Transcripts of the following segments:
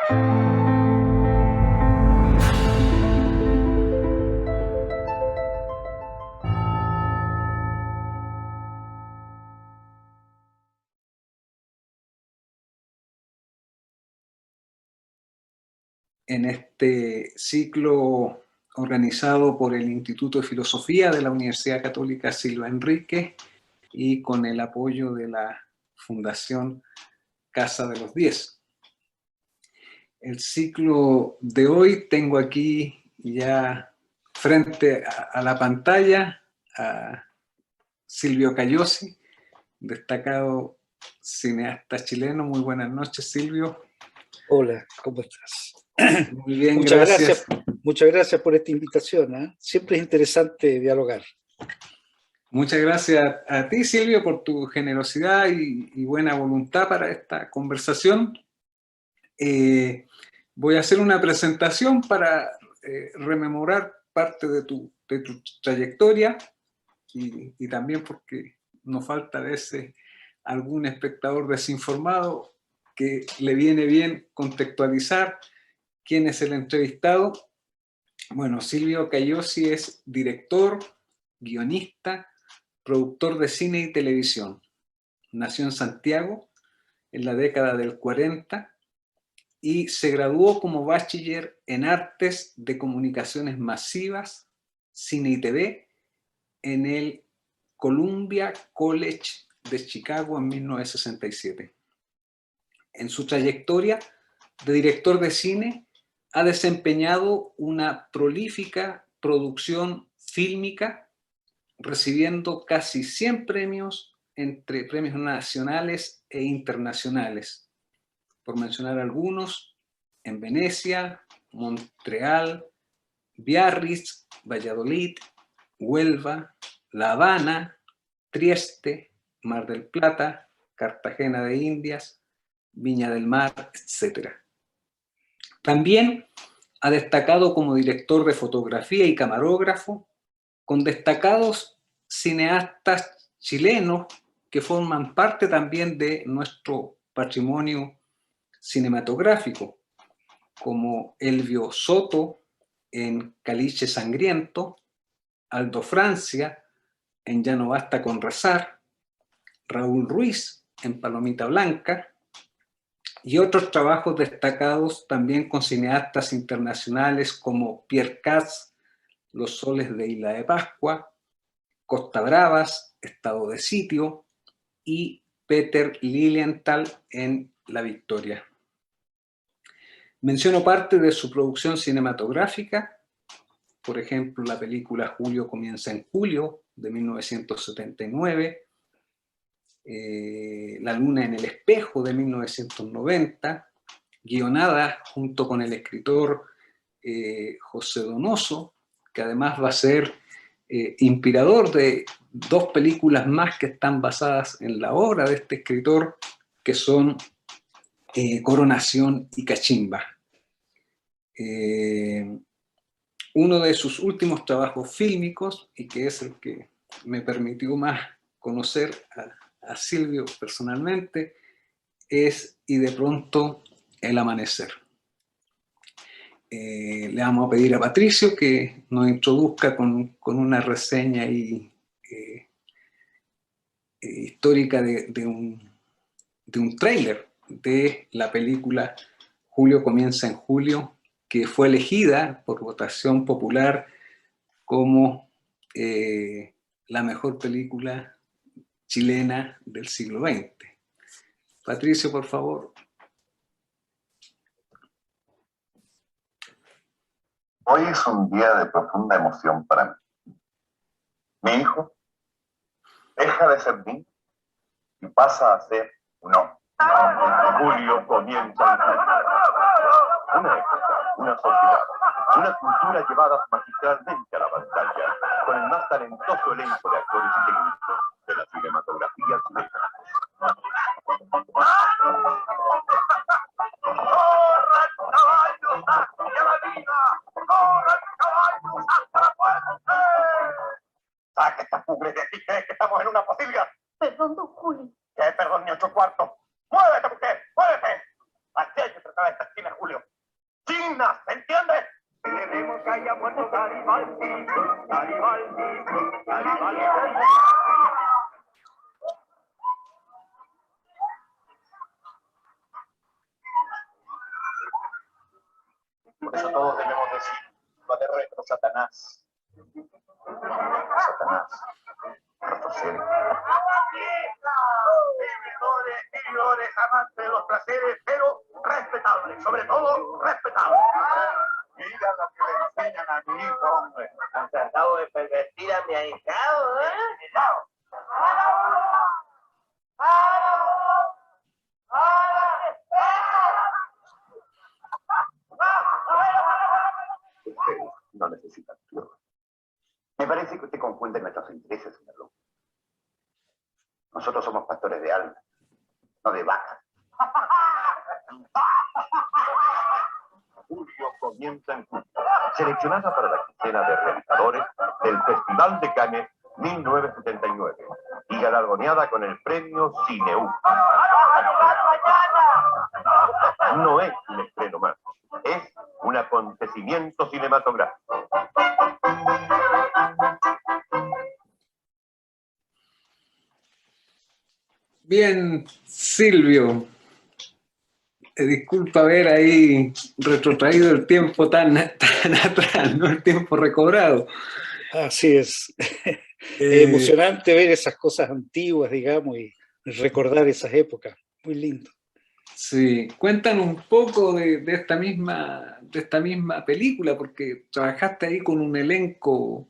En este ciclo organizado por el Instituto de Filosofía de la Universidad Católica Silva Enríquez y con el apoyo de la Fundación Casa de los 10. El ciclo de hoy tengo aquí ya frente a la pantalla a Silvio Cayosi, destacado cineasta chileno. Muy buenas noches, Silvio. Hola, ¿cómo estás? Muy bien, gracias. Muchas gracias por esta invitación, ¿eh? Siempre es interesante dialogar. Muchas gracias a ti, Silvio, por tu generosidad y buena voluntad para esta conversación. Voy a hacer una presentación para rememorar parte de tu trayectoria y también porque nos falta a veces algún espectador desinformado que le viene bien contextualizar quién es el entrevistado. Bueno, Silvio Cayosi es director, guionista, productor de cine y televisión. Nació en Santiago en la década del 40 y se graduó como bachiller en Artes de Comunicaciones Masivas, Cine y TV en el Columbia College de Chicago en 1967. En su trayectoria de director de cine ha desempeñado una prolífica producción fílmica, recibiendo casi 100 premios entre premios nacionales e internacionales. Por mencionar algunos, en Venecia, Montreal, Biarritz, Valladolid, Huelva, La Habana, Trieste, Mar del Plata, Cartagena de Indias, Viña del Mar, etc. También ha destacado como director de fotografía y camarógrafo con destacados cineastas chilenos que forman parte también de nuestro patrimonio cinematográfico, como Elvio Soto en Caliche Sangriento, Aldo Francia en Ya no basta con rezar, Raúl Ruiz en Palomita Blanca y otros trabajos destacados también con cineastas internacionales como Pierre Katz, Los soles de Isla de Pascua, Costa Bravas, Estado de Sitio y Peter Lilienthal en La Victoria. Menciono parte de su producción cinematográfica, por ejemplo, la película Julio comienza en julio, de 1979, La luna en el espejo, de 1990, guionada junto con el escritor José Donoso, que además va a ser inspirador de dos películas más que están basadas en la obra de este escritor, que son Coronación y Cachimba. Uno de sus últimos trabajos fílmicos, y que es el que me permitió más conocer a Silvio personalmente, es Y de pronto el amanecer. Le vamos a pedir a Patricio que nos introduzca con una reseña histórica de un tráiler de la película Julio comienza en julio, que fue elegida por votación popular como la mejor película chilena del siglo XX. Patricio, por favor. Hoy es un día de profunda emoción para mí. Mi hijo deja de ser niño y pasa a ser un hombre. Julio comienza una época, una sociedad, una cultura llevadas magistralmente a la pantalla con el más talentoso elenco de actores y técnicos de la cinematografía chilena. ¡Saca esta mugre de aquí! ¿Crees que estamos en una posilga? Perdón, don Julio. ¿Qué? Perdón, ni 8 cuartos. ¡Muévete, mujer! ¡Muévete! Aquí hay que tratar a esta esquina, Julio. ¡China! ¿Se entiende? Queremos que haya muerto Garibaldi, Garibaldi, Garibaldi. Por eso todos debemos decir, va de retro, Satanás. Satanás. Retrocede. Vividores, amantes de los placeres, pero respetables, sobre todo respetables. Mira lo que le enseñan a mi hijo, hombre. Han tratado de pervertir a mi ahijado, ¿eh? Usted no necesita acción. Me parece que usted confunde nuestros intereses, señor López. Nosotros somos pastores de almas, no de vacas. Julio comienza en junio, seleccionada para la quincena de realizadores del Festival de Cannes 1979 y galardoneada con el premio Cineú. No es un estreno más, es un acontecimiento cinematográfico. Bien, Silvio. Disculpa haber ahí retrotraído el tiempo tan atrás, no el tiempo recobrado. Así es. Es emocionante ver esas cosas antiguas, digamos, y recordar esas épocas. Muy lindo. Sí, cuéntanos un poco de esta misma película, porque trabajaste ahí con un elenco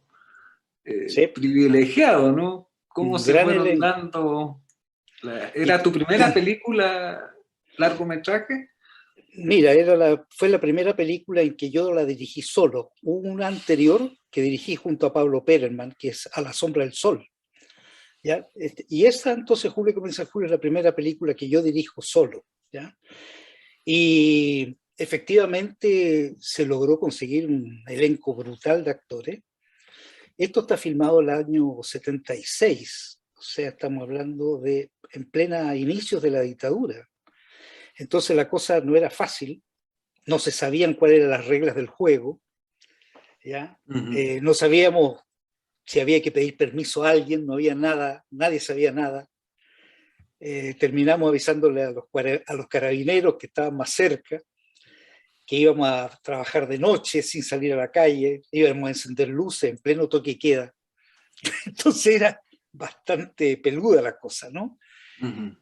Sí. privilegiado, ¿no? ¿Cómo Un se gran fueron elenco. dando? ¿Era tu primera película largometraje? Mira, fue la primera película en que yo la dirigí solo. Hubo una anterior que dirigí junto a Pablo Perelman, que es A la sombra del sol. ¿Ya? Y esta, entonces, Julio comienza en julio, es la primera película que yo dirijo solo. ¿Ya? Y efectivamente se logró conseguir un elenco brutal de actores. Esto está filmado el año 76, o sea, estamos hablando de en plena inicios de la dictadura. Entonces la cosa no era fácil, no se sabían cuáles eran las reglas del juego, ¿ya? No sabíamos si había que pedir permiso a alguien, no había nada, nadie sabía nada. Terminamos avisándole a los carabineros que estaban más cerca, que íbamos a trabajar de noche sin salir a la calle, íbamos a encender luces en pleno toque y queda. Entonces era bastante peluda la cosa, ¿no?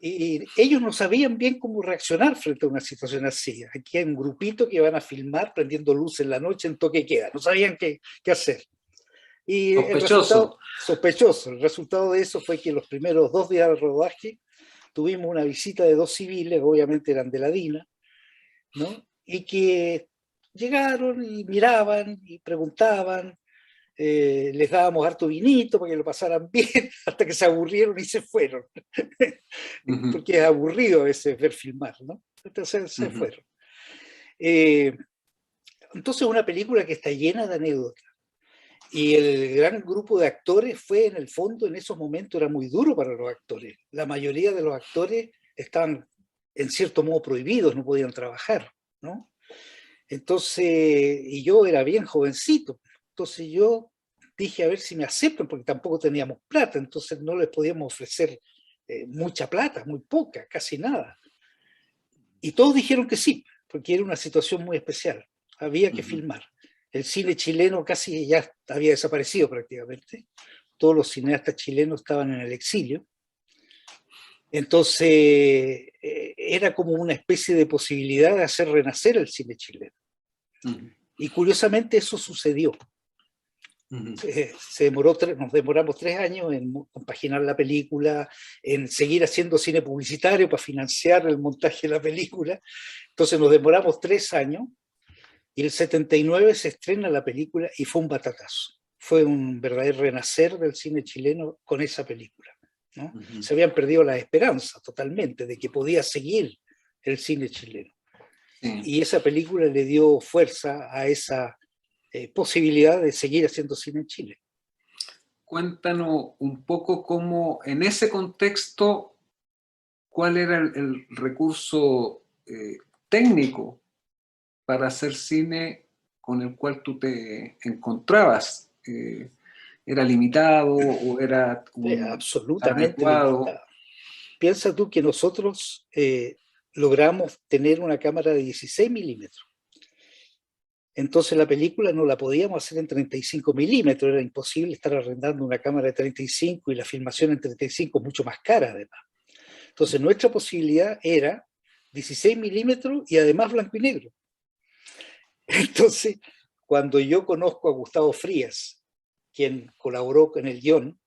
Y ellos no sabían bien cómo reaccionar frente a una situación así. Aquí hay un grupito que van a filmar prendiendo luz en la noche en toque y queda. No sabían qué hacer. Y sospechoso. El resultado de eso fue que los primeros 2 días del rodaje tuvimos una visita de 2 civiles, obviamente eran de la DINA, ¿no? Y que llegaron y miraban y preguntaban, les dábamos harto vinito para que lo pasaran bien, hasta que se aburrieron y se fueron. Porque es aburrido a veces ver filmar, ¿no? Entonces se fueron. Entonces una película que está llena de anécdotas. Y el gran grupo de actores fue, en el fondo, en esos momentos era muy duro para los actores. La mayoría de los actores estaban, en cierto modo, prohibidos, no podían trabajar, ¿no? Entonces, y yo era bien jovencito. Entonces yo dije a ver si me aceptan, porque tampoco teníamos plata, entonces no les podíamos ofrecer mucha plata, muy poca, casi nada. Y todos dijeron que sí, porque era una situación muy especial, había que filmar. El cine chileno casi ya había desaparecido prácticamente, todos los cineastas chilenos estaban en el exilio, entonces era como una especie de posibilidad de hacer renacer el cine chileno. Y curiosamente eso sucedió. Nos demoramos 3 años en compaginar la película, en seguir haciendo cine publicitario para financiar el montaje de la película. Entonces nos demoramos 3 años y el 79 se estrena la película y fue un batatazo. Fue un verdadero renacer del cine chileno con esa película, ¿no? Se habían perdido la esperanza totalmente de que podía seguir el cine chileno. Y esa película le dio fuerza a esa posibilidad de seguir haciendo cine en Chile. Cuéntanos un poco cómo, en ese contexto, cuál era el recurso técnico para hacer cine con el cual tú te encontrabas? ¿Era limitado o era Absolutamente adecuado? limitado. Piensa tú que nosotros logramos tener una cámara de 16 milímetros. Entonces la película no la podíamos hacer en 35 milímetros, era imposible estar arrendando una cámara de 35 y la filmación en 35 mucho más cara además. Entonces nuestra posibilidad era 16 milímetros y además blanco y negro. Entonces, cuando yo conozco a Gustavo Frías, quien colaboró con el guión,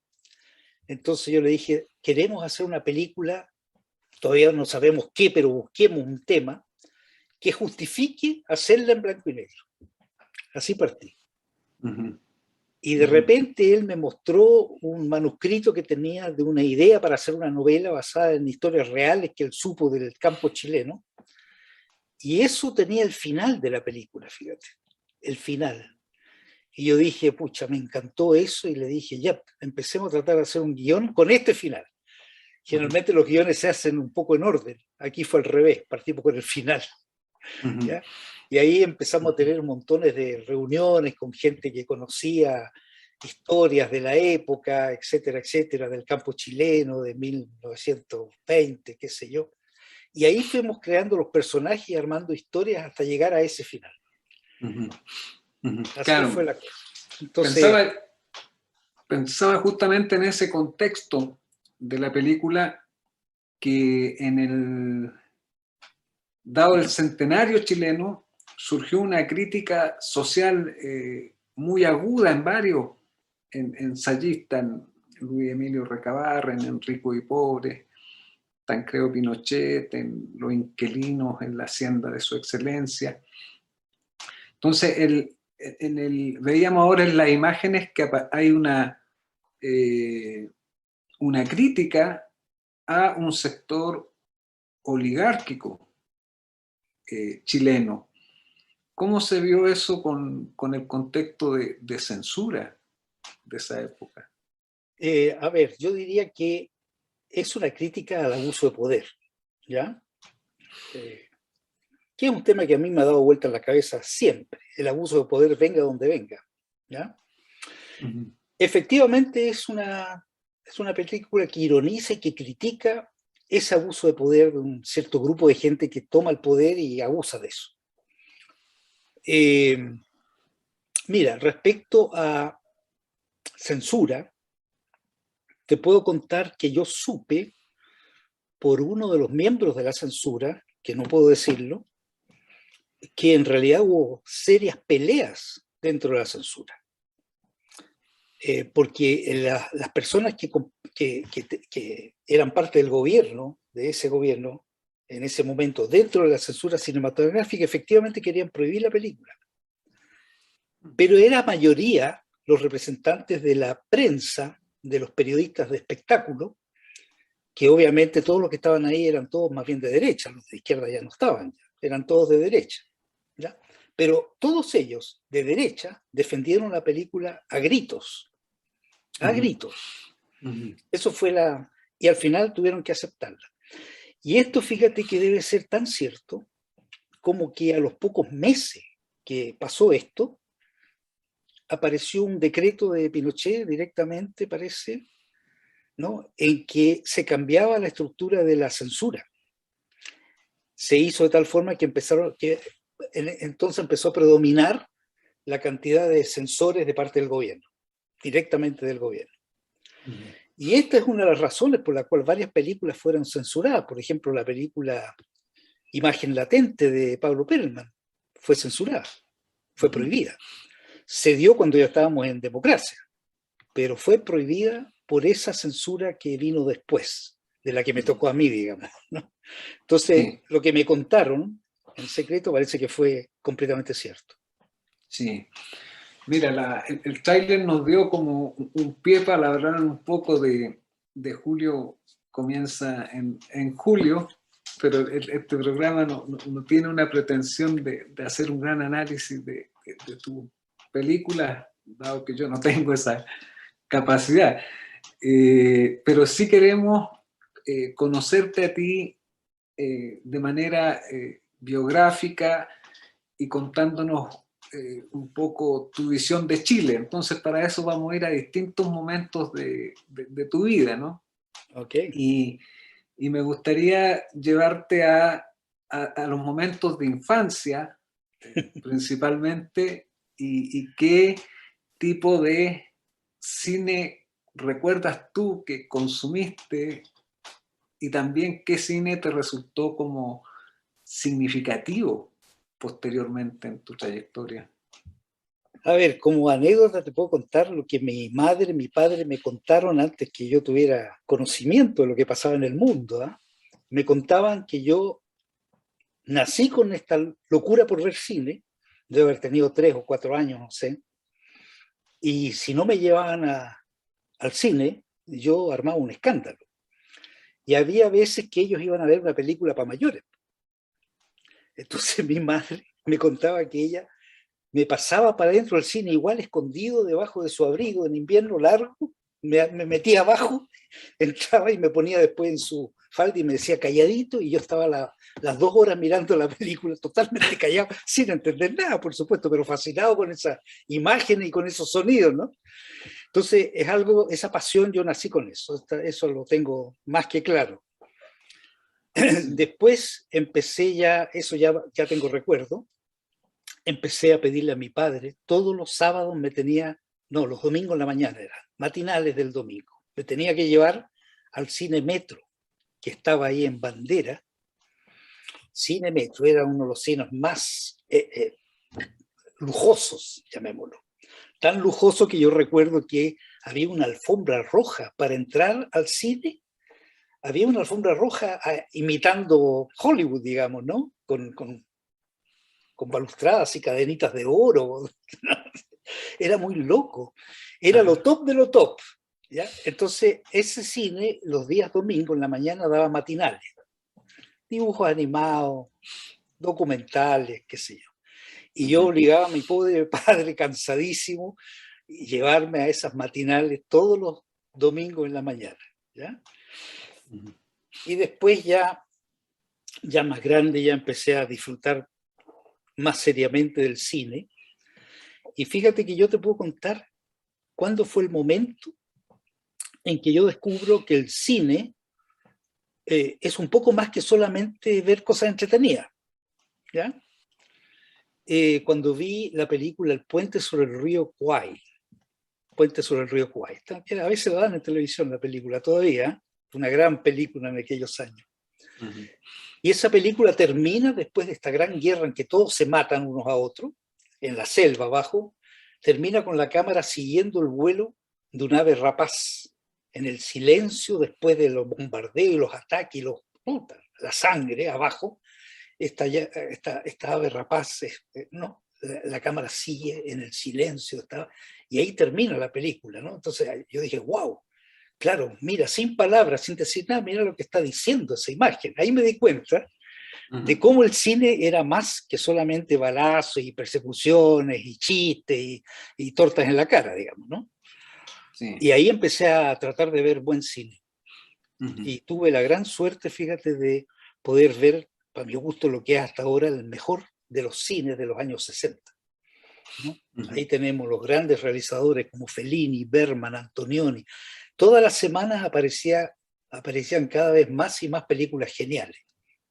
entonces yo le dije, queremos hacer una película, todavía no sabemos qué, pero busquemos un tema que justifique hacerla en blanco y negro. Así partí. Y de repente él me mostró un manuscrito que tenía de una idea para hacer una novela basada en historias reales que él supo del campo chileno. Y eso tenía el final de la película, fíjate, el final. Y yo dije, pucha, me encantó eso, y le dije, ya, empecemos a tratar de hacer un guión con este final. Generalmente los guiones se hacen un poco en orden. Aquí fue al revés, partimos con el final. ¿Ya? Y ahí empezamos a tener montones de reuniones con gente que conocía historias de la época, etcétera, etcétera, del campo chileno de 1920, qué sé yo. Y ahí fuimos creando los personajes y armando historias hasta llegar a ese final. Así claro, fue la cosa. Entonces, pensaba justamente en ese contexto de la película, que dado el centenario chileno, surgió una crítica social muy aguda en varios ensayistas, en Luis Emilio Recabarren, en Enrico y Pobre, Tancredo Pinochet, en Los Inquilinos, en la hacienda de su excelencia. Entonces, veíamos ahora en las imágenes que hay una crítica a un sector oligárquico chileno. ¿Cómo se vio eso con el contexto de censura de esa época? a ver, yo diría que es una crítica al abuso de poder, ¿ya? Que es un tema que a mí me ha dado vuelta en la cabeza siempre, el abuso de poder venga donde venga, ¿ya? Efectivamente es una película que ironiza y que critica ese abuso de poder de un cierto grupo de gente que toma el poder y abusa de eso. Mira, respecto a censura, te puedo contar que yo supe por uno de los miembros de la censura, que no puedo decirlo, que en realidad hubo serias peleas dentro de la censura. Porque las personas que eran parte del gobierno, de ese gobierno, en ese momento, dentro de la censura cinematográfica, efectivamente querían prohibir la película. Pero era mayoría los representantes de la prensa, de los periodistas de espectáculo, que obviamente todos los que estaban ahí eran todos más bien de derecha, los de izquierda ya no estaban, eran todos de derecha, ¿ya? Pero todos ellos, de derecha, defendieron la película a gritos, a gritos. Eso fue y al final tuvieron que aceptarla. Y esto, fíjate que debe ser tan cierto como que a los pocos meses que pasó esto, apareció un decreto de Pinochet directamente, parece, ¿no?, en que se cambiaba la estructura de la censura. Se hizo de tal forma que entonces empezó a predominar la cantidad de censores de parte del gobierno, directamente del gobierno. Y esta es una de las razones por la cual varias películas fueron censuradas. Por ejemplo, la película Imagen Latente de Pablo Perelman fue censurada, fue prohibida. Se dio cuando ya estábamos en democracia, pero fue prohibida por esa censura que vino después, de la que me tocó a mí, digamos, ¿no? Entonces, lo que me contaron en secreto parece que fue completamente cierto. Sí. Mira, el tráiler nos dio como un pie para hablar un poco de Julio. Comienza en julio, pero este programa no tiene una pretensión de hacer un gran análisis de tu película, dado que yo no tengo esa capacidad. Pero sí queremos conocerte a ti de manera biográfica y contándonos un poco tu visión de Chile. Entonces, para eso vamos a ir a distintos momentos de tu vida, ¿no? Ok. Y me gustaría llevarte a los momentos de infancia, principalmente, y qué tipo de cine recuerdas tú que consumiste y también qué cine te resultó como significativo posteriormente en tu trayectoria. A ver, como anécdota te puedo contar lo que mi madre y mi padre me contaron antes que yo tuviera conocimiento de lo que pasaba en el mundo. ¿Ah? Me contaban que yo nací con esta locura por ver cine, de haber tenido 3 o 4 años, no sé, y si no me llevaban al cine, yo armaba un escándalo. Y había veces que ellos iban a ver una película para mayores. Entonces mi madre me contaba que ella me pasaba para dentro del cine igual escondido debajo de su abrigo en invierno largo, me metía abajo, entraba y me ponía después en su falda y me decía calladito y yo estaba las 2 horas mirando la película totalmente callado, sin entender nada, por supuesto, pero fascinado con esas imágenes y con esos sonidos, ¿no? Entonces es algo, esa pasión yo nací con eso, eso lo tengo más que claro. Después empecé ya, eso ya tengo recuerdo, empecé a pedirle a mi padre, todos los sábados me tenía, no, los domingos en la mañana eran, matinales del domingo, me tenía que llevar al Cine Metro, que estaba ahí en Bandera. Cine Metro era uno de los cines más lujosos, llamémoslo. Tan lujoso que yo recuerdo que había una alfombra roja para entrar al cine. Había una alfombra roja imitando Hollywood, digamos, ¿no? Con balustradas y cadenitas de oro. Era muy loco. Era lo top de lo top. ¿Ya? Entonces, ese cine, los días domingos en la mañana, daba matinales. Dibujos animados, documentales, qué sé yo. Y yo obligaba a mi pobre padre, cansadísimo, a llevarme a esas matinales todos los domingos en la mañana. ¿Ya? Y después ya más grande, ya empecé a disfrutar más seriamente del cine. Y fíjate que yo te puedo contar cuándo fue el momento en que yo descubro que el cine es un poco más que solamente ver cosas entretenidas. ¿Ya? Cuando vi la película El puente sobre el río Kwai, Puente sobre el río Kwai, que a veces la dan en televisión la película todavía, una gran película en aquellos años. Y esa película termina después de esta gran guerra en que todos se matan unos a otros, en la selva abajo, termina con la cámara siguiendo el vuelo de un ave rapaz, en el silencio después de los bombardeos y los ataques y la sangre abajo, esta ave rapaz, no, la cámara sigue en el silencio, y ahí termina la película, ¿no? Entonces yo dije, wow, claro, mira, sin palabras, sin decir nada, mira lo que está diciendo esa imagen. Ahí me di cuenta de cómo el cine era más que solamente balazos y persecuciones y chistes y tortas en la cara, digamos, ¿no? Sí. Y ahí empecé a tratar de ver buen cine. Y tuve la gran suerte, fíjate, de poder ver, para mi gusto, lo que es hasta ahora el mejor de los cines de los años 60. ¿No? Ahí tenemos los grandes realizadores como Fellini, Bergman, Antonioni. Todas las semanas aparecían cada vez más y más películas geniales,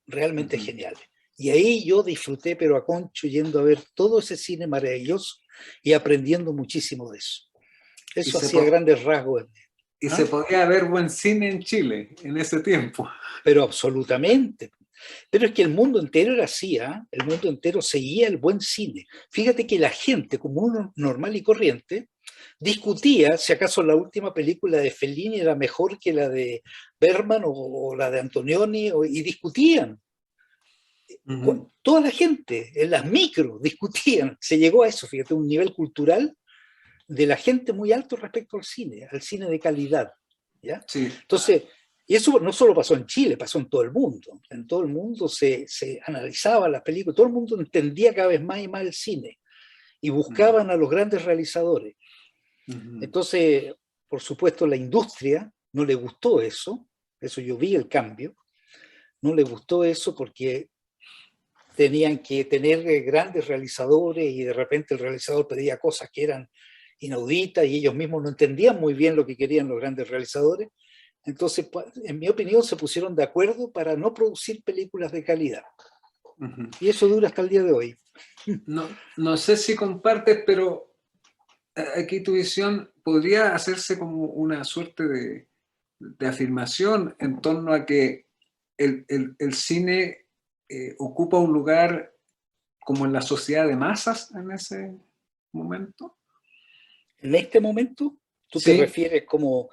realmente geniales. Y ahí yo disfruté, pero a concho, yendo a ver todo ese cine maravilloso y aprendiendo muchísimo de eso. Eso hacía grandes rasgos. Y se podía ver buen cine en Chile en ese tiempo. Pero absolutamente. Pero es que el mundo entero era así, ¿eh? El mundo entero seguía el buen cine. Fíjate que la gente, como uno normal y corriente, discutía si acaso la última película de Fellini era mejor que la de Bergman o la de Antonioni, y discutían. Toda la gente, en las micros, discutían. Se llegó a eso, fíjate, un nivel cultural de la gente muy alto respecto al cine de calidad. ¿Ya? Sí. Entonces, y eso no solo pasó en Chile, pasó en todo el mundo. En todo el mundo se analizaba las películas, todo el mundo entendía cada vez más y más el cine y buscaban a los grandes realizadores. Entonces, por supuesto, la industria no le gustó eso yo vi el cambio, no le gustó eso porque tenían que tener grandes realizadores y de repente el realizador pedía cosas que eran inauditas y ellos mismos no entendían muy bien lo que querían los grandes realizadores. Entonces, en mi opinión, se pusieron de acuerdo para no producir películas de calidad. Ujú. Y eso dura hasta el día de hoy. No sé si compartes, pero aquí tu visión podría hacerse como una suerte de afirmación en torno a que el cine ocupa un lugar como en la sociedad de masas en ese momento. En este momento, tú te Sí, refieres como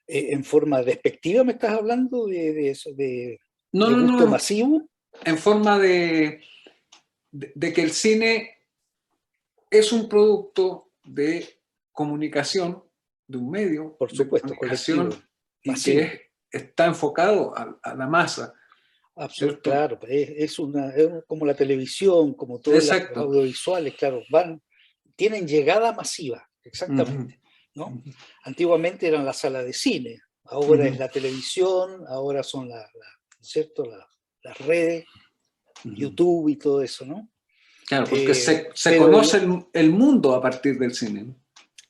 en forma despectiva, ¿me estás hablando de eso, no, de no, gusto no, masivo? en forma de que el cine es un producto de comunicación, de un medio Por de supuesto, colectivo, comunicación y que masivo. está enfocado a la masa, ¿cierto? Claro, es como la televisión, como todos los Exacto. audiovisuales, claro, tienen llegada masiva, Ujú, exactamente, ¿no? ujú, Antiguamente eran las salas de cine, ahora es ujú, la televisión, ahora son ¿no es cierto? Las redes, ujú. YouTube y todo eso, ¿no? Claro, porque se Pero conoce el mundo a partir del cine, ¿no?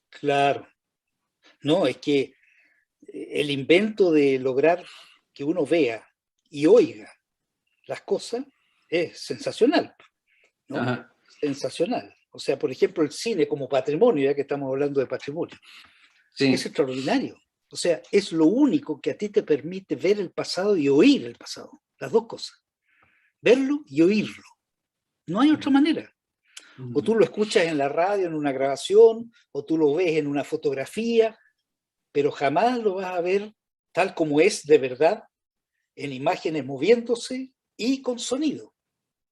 claro, no, es que el invento de lograr que uno vea y oiga las cosas es sensacional, ¿no? Ajá, Sensacional. O sea, por ejemplo, el cine como patrimonio, ya que estamos hablando de patrimonio, es sí. extraordinario. O sea, es lo único que a ti te permite ver el pasado y oír el pasado. Las dos cosas. Verlo y oírlo. No hay otra manera. O tú Ujú, lo escuchas en la radio, en una grabación, o tú lo ves en una fotografía, pero jamás lo vas a ver tal como es de verdad, en imágenes moviéndose y con sonido.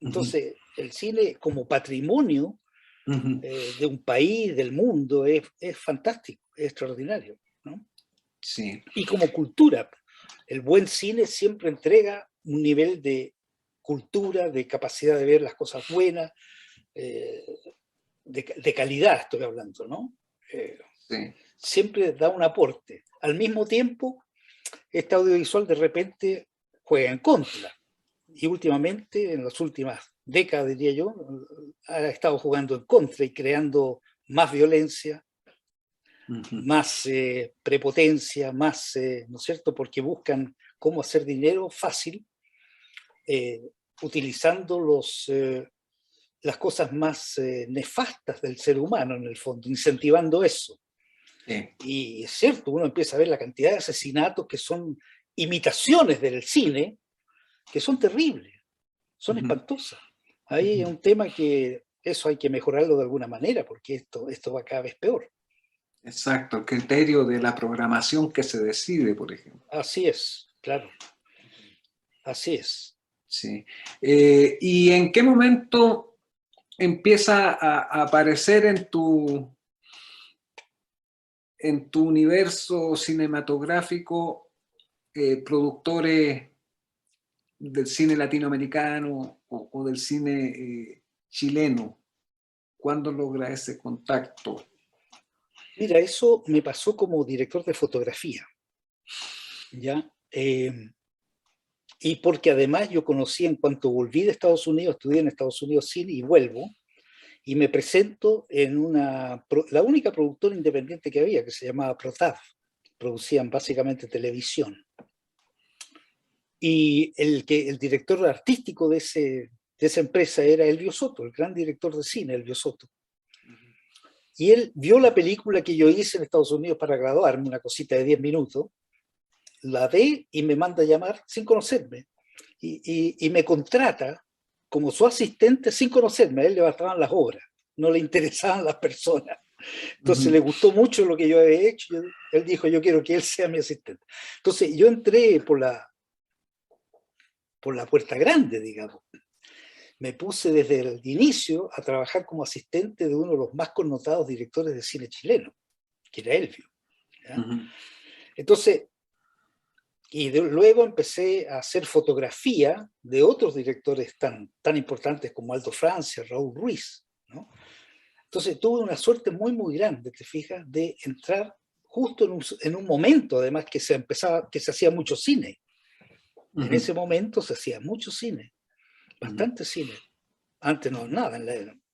ujú, Entonces, el cine como patrimonio ujú. de un país, del mundo, es fantástico, es extraordinario, ¿no? Sí, Y como cultura, el buen cine siempre entrega un nivel de cultura, de capacidad de ver las cosas buenas, eh, de calidad estoy hablando, ¿no? Eh, sí. siempre da un aporte. Al mismo tiempo, este audiovisual de repente juega en contra. Y últimamente, en las últimas décadas, diría yo, ha estado jugando en contra y creando más violencia, Ujú, más prepotencia, más, ¿no es cierto?, porque buscan cómo hacer dinero fácil, eh, utilizando las cosas más nefastas del ser humano, en el fondo, incentivando eso. sí. Y es cierto, uno empieza a ver la cantidad de asesinatos que son imitaciones del cine, que son terribles, son Ujú, espantosas. Ahí hay ujú. un tema que eso hay que mejorarlo de alguna manera, porque esto va cada vez peor. Exacto, el criterio de la programación que se decide, por ejemplo. Así es, claro, así es. Sí. ¿Y en qué momento empieza a aparecer en tu universo cinematográfico productores del cine latinoamericano o del cine chileno? ¿Cuándo logra ese contacto? Mira, eso me pasó como director de fotografía, ¿ya? Y porque además yo conocí en cuanto volví de Estados Unidos, estudié en Estados Unidos cine y vuelvo, y me presento en la única productora independiente que había, que se llamaba ProTAF. Producían básicamente televisión. Y el director artístico de esa empresa era Elvio Soto, el gran director de cine, Elvio Soto. Y él vio la película que yo hice en Estados Unidos para graduarme, una cosita de 10 minutos, la ve y me manda a llamar sin conocerme. Y me contrata como su asistente sin conocerme. A él le bastaban las obras, no le interesaban las personas. Entonces Ujú, le gustó mucho lo que yo había hecho. Él dijo, yo quiero que él sea mi asistente. Entonces yo entré por la puerta grande, digamos. Me puse desde el inicio a trabajar como asistente de uno de los más connotados directores de cine chileno, que era Elvio, ¿ya? ujú, Entonces, luego empecé a hacer fotografía de otros directores tan importantes como Aldo Francia, Raúl Ruiz, ¿no? Entonces tuve una suerte muy grande, te fijas, de entrar justo en un momento, además, que se hacía mucho cine. En ujú, ese momento se hacía mucho cine, ujú. bastante cine. Antes no, nada.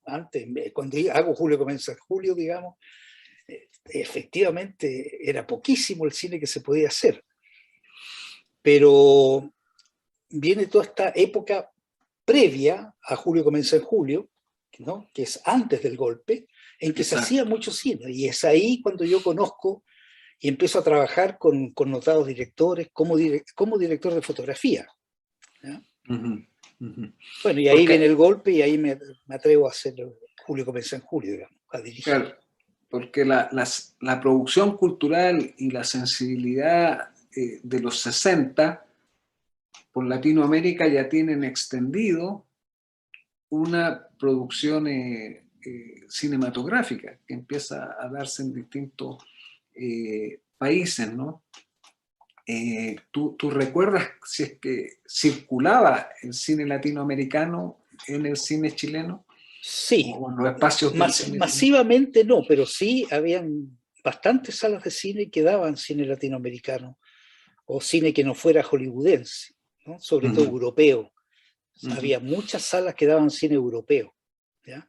Antes, cuando hago Julio comienza en julio, digamos, efectivamente era poquísimo el cine que se podía hacer. Pero viene toda esta época previa a Julio comienza en julio, ¿no? Que es antes del golpe, en que Exacto. se hacía mucho cine. Y es ahí cuando yo conozco y empiezo a trabajar con notados directores como director de fotografía, ¿ya? Ujú, ujú. Bueno, y ahí Porque, viene el golpe y ahí me atrevo a hacer Julio comienza en julio, digamos, a dirigir. claro, porque la producción cultural y la sensibilidad de los 60 por Latinoamérica ya tienen extendido una producción cinematográfica que empieza a darse en distintos países, ¿no? ¿Tú recuerdas si es que circulaba el cine latinoamericano en el cine chileno Sí, o en los espacios del cine chileno? masivamente no, pero sí habían bastantes salas de cine que daban cine latinoamericano o cine que no fuera hollywoodense, ¿no? Sobre todo europeo. Había muchas salas que daban cine europeo, ¿ya?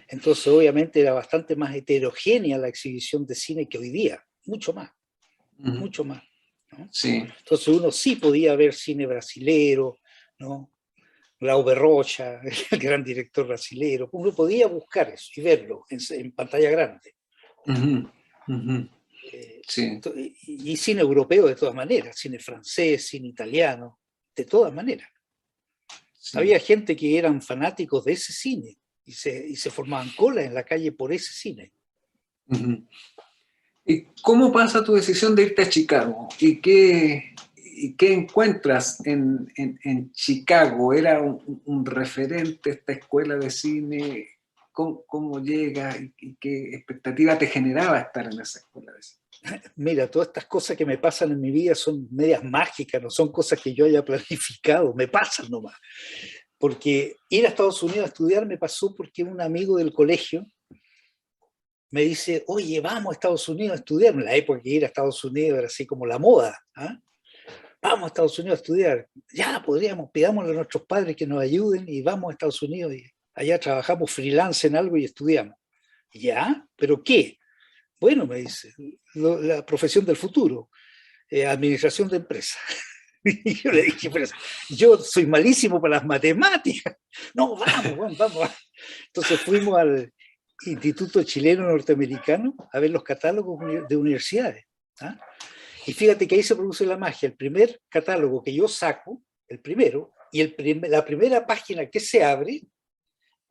Entonces obviamente era bastante más heterogénea la exhibición de cine que hoy día, mucho más, mucho más, ¿no? Sí. Entonces uno sí podía ver cine brasilero, ¿no? Glauber Rocha, el gran director brasilero, uno podía buscar eso y verlo en pantalla grande. Sí. Y cine europeo de todas maneras, cine francés, cine italiano, de todas maneras. Sí. Había gente que eran fanáticos de ese cine y se formaban colas en la calle por ese cine. ¿Y cómo pasa tu decisión de irte a Chicago? ¿Y qué encuentras en Chicago? ¿Era un referente esta escuela de cine? ¿Cómo llega y qué expectativa te generaba estar en esa escuela de cine? Mira, todas estas cosas que me pasan en mi vida son medias mágicas, no son cosas que yo haya planificado, me pasan nomás. Porque ir a Estados Unidos a estudiar me pasó porque un amigo del colegio me dice, oye, vamos a Estados Unidos a estudiar. En la época que ir a Estados Unidos era así como la moda. ¿Ah? Vamos a Estados Unidos a estudiar. Ya, pidámosle a nuestros padres que nos ayuden y vamos a Estados Unidos y allá trabajamos freelance en algo y estudiamos. ¿Ya? ¿Pero qué? Bueno, me dice, la profesión del futuro, administración de empresas. Y yo le dije, pero yo soy malísimo para las matemáticas. No, vamos. Entonces fuimos al Instituto Chileno Norteamericano a ver los catálogos de universidades. ¿Ah? Y fíjate que ahí se produce la magia. El primer catálogo que yo saco, el primero, y la primera página que se abre,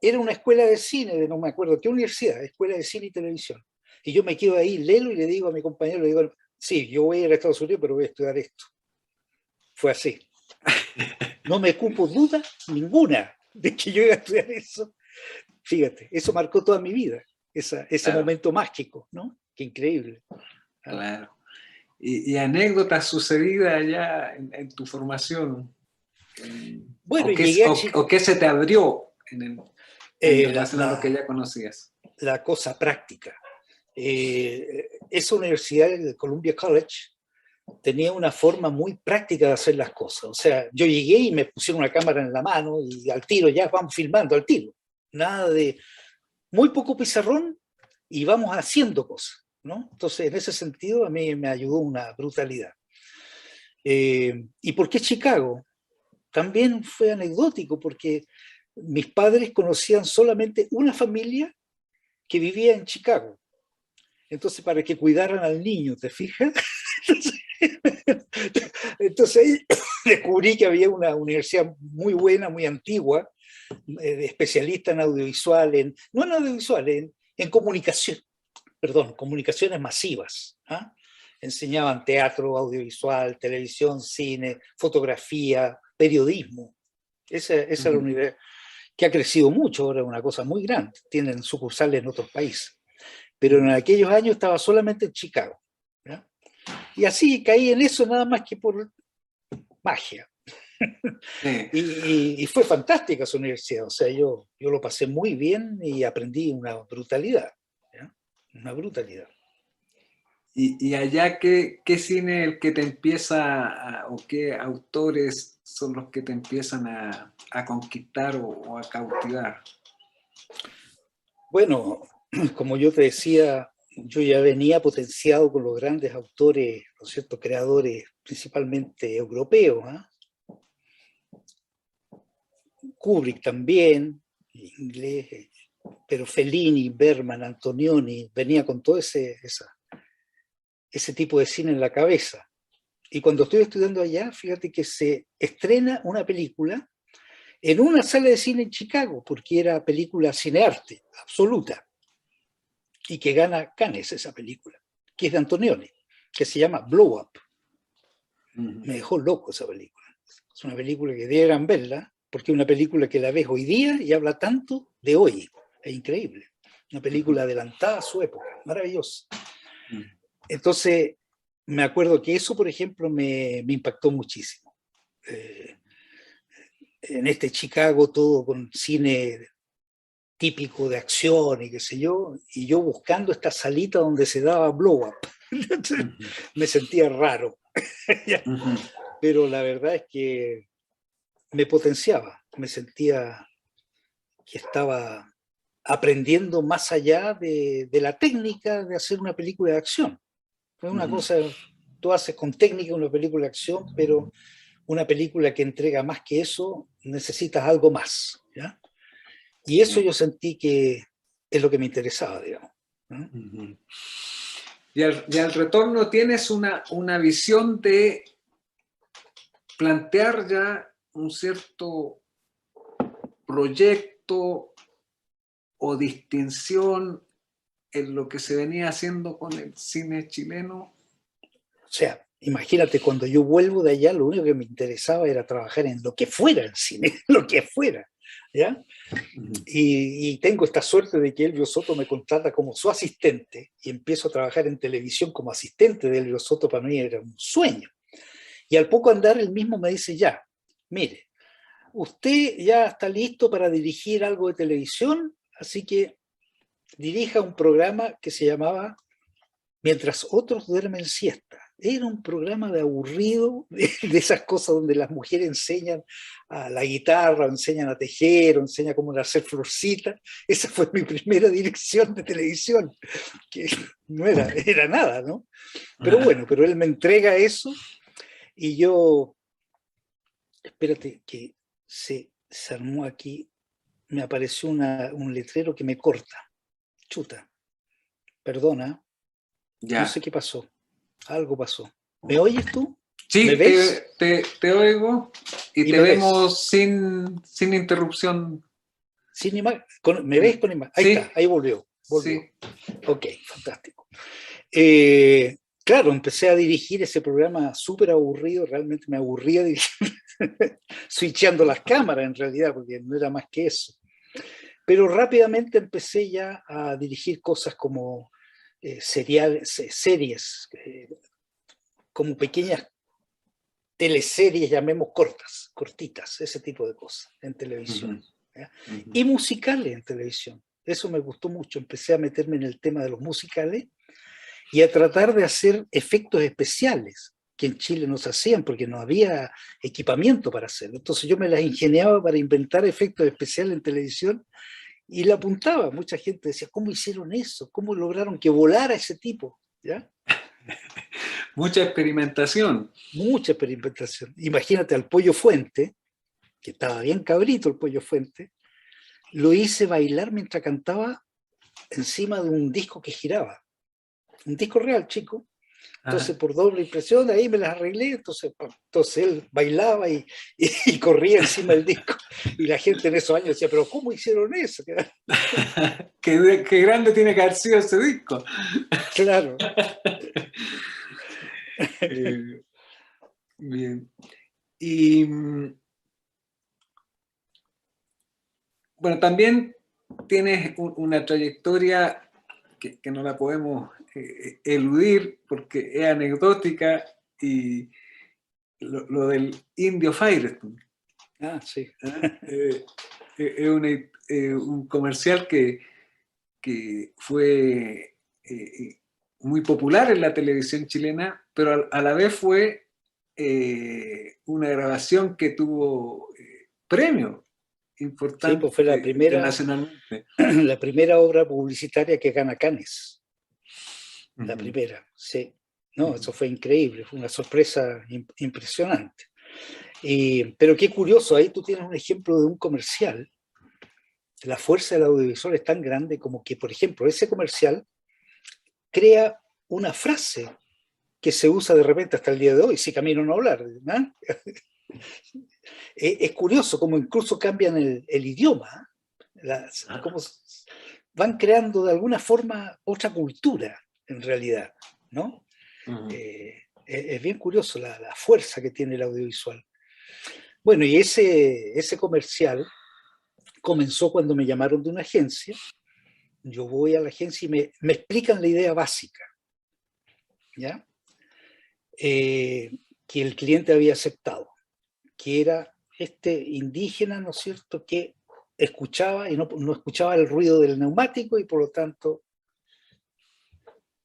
era una escuela de cine, de no me acuerdo qué universidad, escuela de cine y televisión. Y yo me quedo ahí, lelo y le digo a mi compañero, le digo, sí, yo voy a ir a Estados Unidos, pero voy a estudiar esto. Fue así. No me cupo duda ninguna de que yo iba a estudiar eso. Fíjate, eso marcó toda mi vida, ese Claro. momento mágico, ¿no? Qué increíble. ¿Ah? Claro. ¿Y anécdotas sucedidas allá en tu formación? Bueno, ¿O qué se te abrió en relación a lo que ya conocías? La cosa práctica. Esa universidad, el Columbia College, tenía una forma muy práctica de hacer las cosas. O sea, yo llegué y me pusieron una cámara en la mano y al tiro ya vamos filmando, al tiro. Nada de muy poco pizarrón y vamos haciendo cosas, ¿no? Entonces, en ese sentido, a mí me ayudó una brutalidad. ¿Y por qué Chicago? También fue anecdótico porque mis padres conocían solamente una familia que vivía en Chicago. Entonces, para que cuidaran al niño, ¿te fijas? Entonces descubrí que había una universidad muy buena, muy antigua, especialista en audiovisual, no en audiovisual, en comunicación, comunicaciones masivas. ¿Ah? Enseñaban teatro, audiovisual, televisión, cine, fotografía, periodismo. Esa es la universidad que ha crecido mucho, ahora es una cosa muy grande, tienen sucursales en otros países. Pero en aquellos años estaba solamente en Chicago. ¿Ya? Y así caí en eso nada más que por magia. Sí. Y fue fantástica su universidad, o sea, yo lo pasé muy bien y aprendí una brutalidad, ¿ya? Una brutalidad. Y allá, ¿qué cine el que te empieza, o qué autores son los que te empiezan a conquistar o a cautivar? Bueno, como yo te decía, yo ya venía potenciado con los grandes autores, ¿no es cierto?, creadores principalmente europeos, ¿ah? Kubrick también, inglés, pero Fellini, Bergman, Antonioni, venía con todo ese tipo de cine en la cabeza. Y cuando estoy estudiando allá, fíjate que se estrena una película en una sala de cine en Chicago, porque era película cinearte, absoluta, y que gana Cannes esa película, que es de Antonioni, que se llama Blow Up. Me dejó loco esa película. Es una película que debieran verla, porque es una película que la ves hoy día y habla tanto de hoy. Es increíble. Una película adelantada a su época, maravillosa. Entonces, me acuerdo que eso, por ejemplo, me impactó muchísimo. En este Chicago, todo con cine típico de acción y qué sé yo, y yo buscando esta salita donde se daba Blow Up. Me sentía raro. Pero la verdad es que me potenciaba, me sentía que estaba aprendiendo más allá de la técnica de hacer una película de acción. Es una cosa, tú haces con técnica una película de acción, pero una película que entrega más que eso, necesitas algo más, ¿ya? Y eso yo sentí que es lo que me interesaba, digamos, ¿no? Y al retorno tienes una visión de plantear ya un cierto proyecto o distinción en lo que se venía haciendo con el cine chileno. O sea, imagínate, cuando yo vuelvo de allá, lo único que me interesaba era trabajar en lo que fuera el cine, lo que fuera, ¿ya? Y tengo esta suerte de que Elvio Soto me contrata como su asistente y empiezo a trabajar en televisión como asistente de Elvio Soto. Para mí era un sueño. Y al poco andar, él mismo me dice, ya, mire, usted ya está listo para dirigir algo de televisión, así que dirija un programa que se llamaba Mientras otros duermen siesta. Era un programa de aburrido, de esas cosas donde las mujeres enseñan a la guitarra, o enseñan a tejer, o enseñan cómo hacer florcitas. Esa fue mi primera dirección de televisión, que no era nada, ¿no? Pero bueno, pero él me entrega eso y yo, espérate, que se armó aquí, me apareció un letrero que me corta. Chuta, perdona, Ya. no sé qué pasó, algo pasó. ¿Me oyes tú? Sí, ¿Me ves? te oigo y Y te me ves. vemos sin interrupción. Sin ¿me ves con imagen? Ahí Sí, está, ahí volvió. sí. Ok, fantástico. Claro, empecé a dirigir ese programa súper aburrido, realmente me aburría dirigir, switchando las cámaras en realidad, porque no era más que eso. Pero rápidamente empecé ya a dirigir cosas como series, como pequeñas teleseries, llamemos cortitas, ese tipo de cosas en televisión. Y musicales en televisión. Eso me gustó mucho. Empecé a meterme en el tema de los musicales y a tratar de hacer efectos especiales que en Chile no se hacían porque no había equipamiento para hacerlo. Entonces yo me las ingeniaba para inventar efectos especiales en televisión y le apuntaba. Mucha gente decía, ¿cómo hicieron eso? ¿Cómo lograron que volara ese tipo? ¿Ya? Mucha experimentación. Mucha experimentación. Imagínate al Pollo Fuente, que estaba bien cabrito el Pollo Fuente, lo hice bailar mientras cantaba encima de un disco que giraba. Un disco real, chico. Entonces, por doble impresión, ahí me las arreglé. Entonces él bailaba y corría encima del disco. Y la gente en esos años decía, ¿pero cómo hicieron eso? Qué grande tiene que haber sido ese disco. Claro. Bien. Y bueno, también tienes una trayectoria que no la podemos eludir porque es anecdótica, y lo del Indio Firestone. Ah, sí. Es un comercial que fue muy popular en la televisión chilena, pero a la vez fue una grabación que tuvo premio Sí, importante pues fue internacionalmente. la primera obra publicitaria que gana Cannes. La Ujú. primera, sí. No, eso fue increíble, fue una sorpresa impresionante. Pero qué curioso, ahí tú tienes un ejemplo de un comercial. La fuerza del audiovisual es tan grande como que, por ejemplo, ese comercial crea una frase que se usa de repente hasta el día de hoy, si camino a no hablar, ¿no? Es curioso como incluso cambian el idioma, cómo van creando de alguna forma otra cultura, en realidad, ¿no? Es bien curioso la fuerza que tiene el audiovisual. Bueno, y ese comercial comenzó cuando me llamaron de una agencia. Yo voy a la agencia y me explican la idea básica, ¿ya? Que el cliente había aceptado, que era este indígena, ¿no es cierto?, que escuchaba y no escuchaba el ruido del neumático y por lo tanto...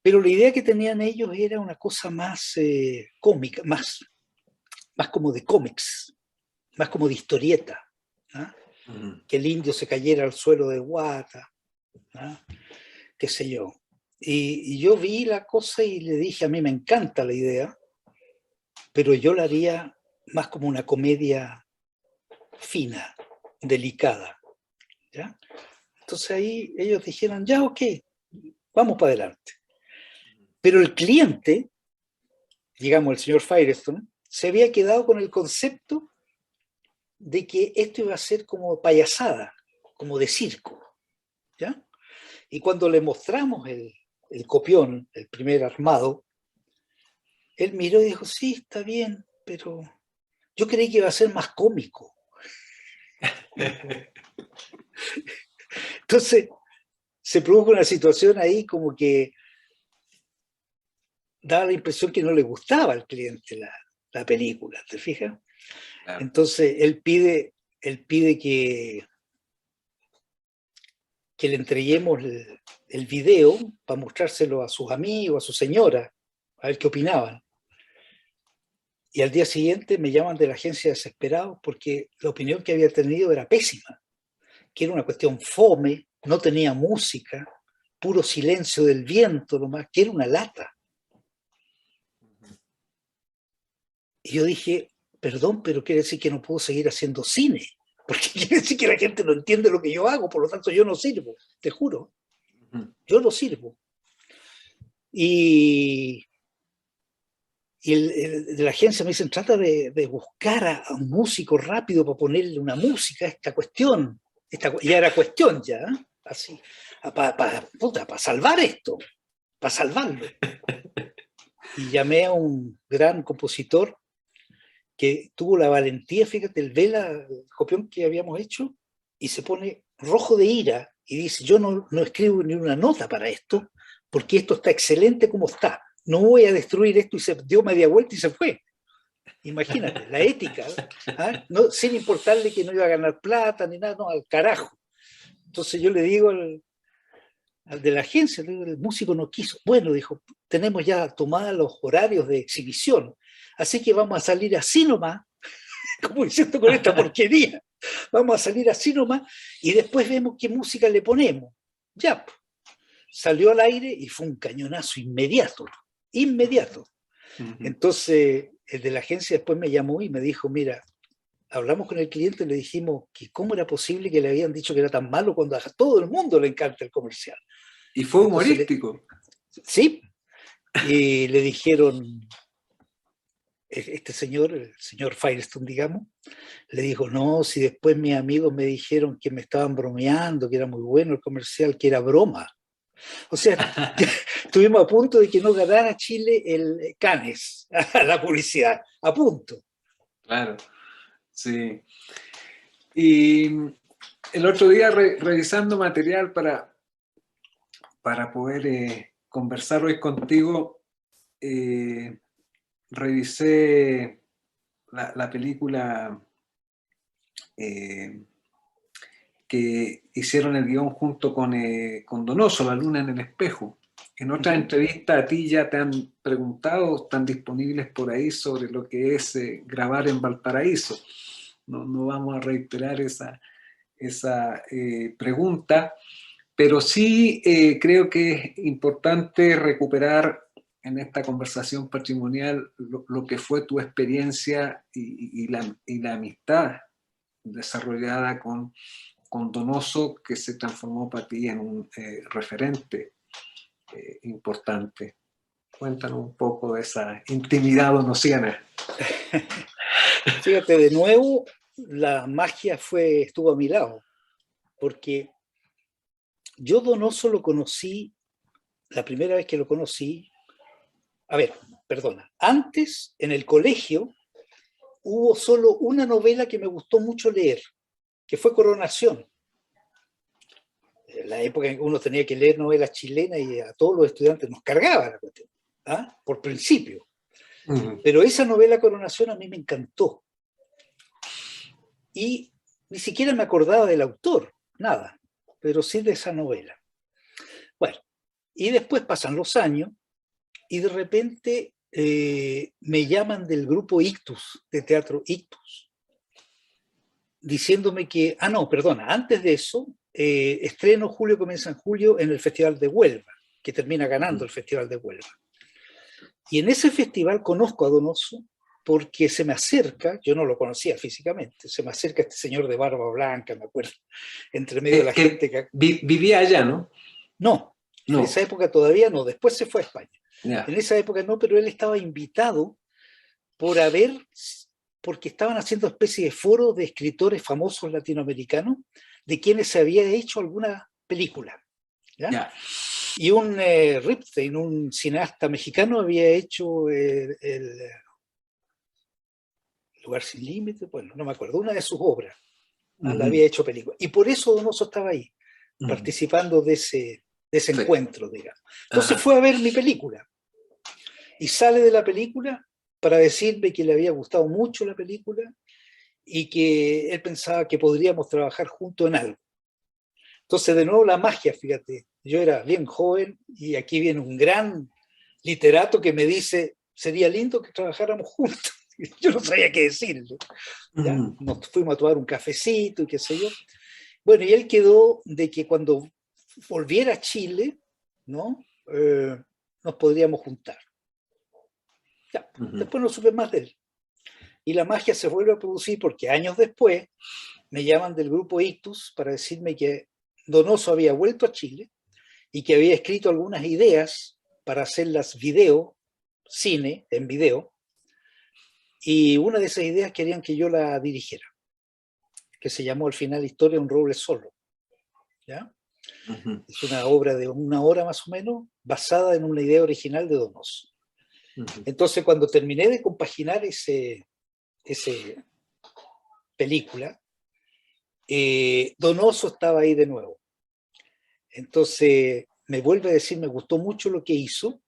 Pero la idea que tenían ellos era una cosa más cómica, más como de cómics, más como de historieta, ¿no? Que el indio se cayera al suelo de Guata, ¿no? Qué sé yo. Y yo vi la cosa y le dije, a mí me encanta la idea, pero yo la haría más como una comedia fina, delicada, ¿ya? Entonces ahí ellos dijeron, ya, ok, vamos para adelante. Pero el cliente, digamos el señor Firestone, se había quedado con el concepto de que esto iba a ser como payasada, como de circo, ¿ya? Y cuando le mostramos el copión, el primer armado, él miró y dijo, sí, está bien, pero yo creí que iba a ser más cómico. Entonces, se produjo una situación ahí como que daba la impresión que no le gustaba al cliente la película, ¿te fijas? Claro. Entonces, él pide que le entreguemos el video para mostrárselo a sus amigos, a su señora, a ver qué opinaban. Y al día siguiente me llaman de la agencia desesperado porque la opinión que había tenido era pésima, que era una cuestión fome, no tenía música, puro silencio del viento nomás, que era una lata. Y yo dije, perdón, pero quiere decir que no puedo seguir haciendo cine, porque quiere decir que la gente no entiende lo que yo hago, por lo tanto yo no sirvo, te juro, yo no sirvo. Y de la agencia me dicen, trata de buscar a un músico rápido para ponerle una música a esta cuestión. Ya era cuestión ya, ¿eh? Así, para salvar esto, para salvarlo. Y llamé a un gran compositor que tuvo la valentía, fíjate, el copión que habíamos hecho, y se pone rojo de ira y dice, yo no escribo ni una nota para esto, porque esto está excelente como está. No voy a destruir esto, y se dio media vuelta y se fue. Imagínate, la ética, ¿eh? No, sin importarle que no iba a ganar plata ni nada, no, al carajo. Entonces yo le digo al de la agencia, le digo, el músico no quiso. Bueno, dijo, tenemos ya tomados los horarios de exhibición, así que vamos a salir así nomás, como diciendo con esta porquería, vamos a salir así nomás y después vemos qué música le ponemos. Ya, salió al aire y fue un cañonazo inmediato. Entonces, el de la agencia después me llamó y me dijo, mira, hablamos con el cliente y le dijimos que cómo era posible que le habían dicho que era tan malo cuando a todo el mundo le encanta el comercial. Y fue humorístico. Sí, y le dijeron, este señor, el señor Firestone, digamos, le dijo, no, si después mis amigos me dijeron que me estaban bromeando, que era muy bueno el comercial, que era broma. O sea, estuvimos a punto de que no ganara Chile el Cannes, la publicidad, a punto. Claro, sí. Y el otro día revisando material para poder conversar hoy contigo, revisé la película que hicieron el guión junto con Donoso, La luna en el espejo, En otras entrevistas a ti ya te han preguntado, están disponibles por ahí sobre lo que es grabar en Valparaíso. No vamos a reiterar esa pregunta, pero sí creo que es importante recuperar en esta conversación patrimonial lo que fue tu experiencia y la amistad desarrollada con Donoso, que se transformó para ti en un referente importante. Cuéntanos un poco de esa intimidad donosiana. Fíjate, de nuevo, la magia estuvo a mi lado, porque yo Donoso lo conocí, la primera vez que lo conocí, antes en el colegio hubo solo una novela que me gustó mucho leer, que fue Coronación. En la época en que uno tenía que leer novelas chilenas y a todos los estudiantes nos cargaba la cuestión, por principio. Pero esa novela Coronación a mí me encantó. Y ni siquiera me acordaba del autor, nada, pero sí de esa novela. Bueno, y después pasan los años y de repente me llaman del grupo Ictus, de teatro Ictus, diciéndome que, antes de eso, estreno Julio comienza en julio en el Festival de Huelva, que termina ganando el Festival de Huelva. Y en ese festival conozco a Donoso porque se me acerca, yo no lo conocía físicamente, se me acerca este señor de barba blanca, me acuerdo, entre medio de la gente que... Vivía allá, ¿no? No, en esa época todavía no, después se fue a España. Yeah. En esa época no, pero él estaba invitado porque estaban haciendo especie de foro de escritores famosos latinoamericanos de quienes se había hecho alguna película. ¿Ya? Yeah. Y un Ripstein, un cineasta mexicano, había hecho el Lugar sin límite, bueno, no me acuerdo, una de sus obras. La había hecho película. Y por eso Donoso estaba ahí, participando de ese encuentro, digamos. Entonces fue a ver mi película. Y sale de la película para decirme que le había gustado mucho la película y que él pensaba que podríamos trabajar juntos en algo. Entonces, de nuevo, la magia, fíjate. Yo era bien joven y aquí viene un gran literato que me dice, sería lindo que trabajáramos juntos. Yo no sabía qué decirle. ¿Ya? Nos fuimos a tomar un cafecito y qué sé yo. Bueno, y él quedó de que cuando volviera a Chile, ¿no? Nos podríamos juntar. Ya, después no supe más de él. Y la magia se vuelve a producir porque años después me llaman del grupo Ictus para decirme que Donoso había vuelto a Chile y que había escrito algunas ideas para hacerlas cine en video, y una de esas ideas querían que yo la dirigiera, que se llamó al final Historia de un roble solo. ¿Ya? Es una obra de 1 hora más o menos, basada en una idea original de Donoso. Entonces, cuando terminé de compaginar ese película, Donoso estaba ahí de nuevo. Entonces, me vuelve a decir, me gustó mucho lo que hizo,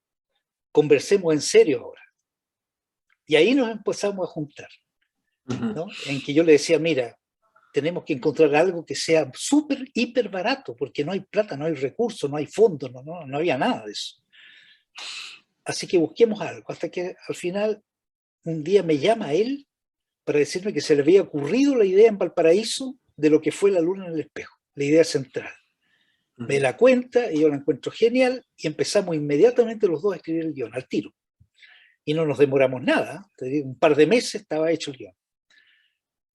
conversemos en serio ahora. Y ahí nos empezamos a juntar, ¿no? En que yo le decía, mira, tenemos que encontrar algo que sea súper, hiper barato, porque no hay plata, no hay recursos, no hay fondos, no había nada de eso. Así que busquemos algo, hasta que al final un día me llama él para decirme que se le había ocurrido la idea en Valparaíso de lo que fue La luna en el espejo, la idea central. Me la cuenta y yo la encuentro genial y empezamos inmediatamente los dos a escribir el guión, al tiro. Y no nos demoramos nada, te digo, un par de meses estaba hecho el guión.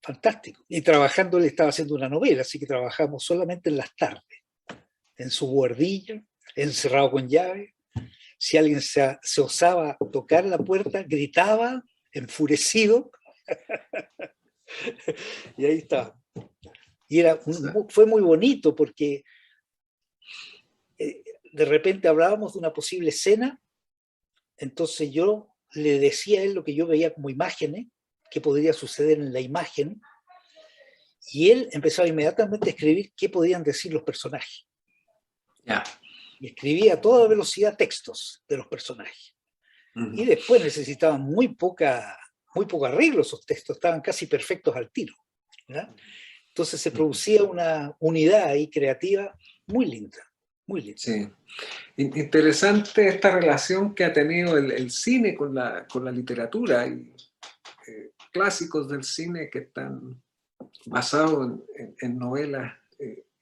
Fantástico. Y trabajando, él estaba haciendo una novela, así que trabajamos solamente en las tardes, en su guardilla, encerrado con llave. Si alguien se osaba tocar la puerta, gritaba, enfurecido. Y ahí estaba. Y fue muy bonito porque de repente hablábamos de una posible escena, entonces yo le decía a él lo que yo veía como imágenes, qué podría suceder en la imagen, y él empezaba inmediatamente a escribir qué podían decir los personajes. Yeah. Y escribía a toda velocidad textos de los personajes. Y después necesitaban muy poco arreglo esos textos, estaban casi perfectos al tiro, ¿ya? Entonces se producía una unidad ahí creativa muy linda, muy lindo. Sí. Interesante esta relación que ha tenido el cine con la literatura y clásicos del cine que están basados en novelas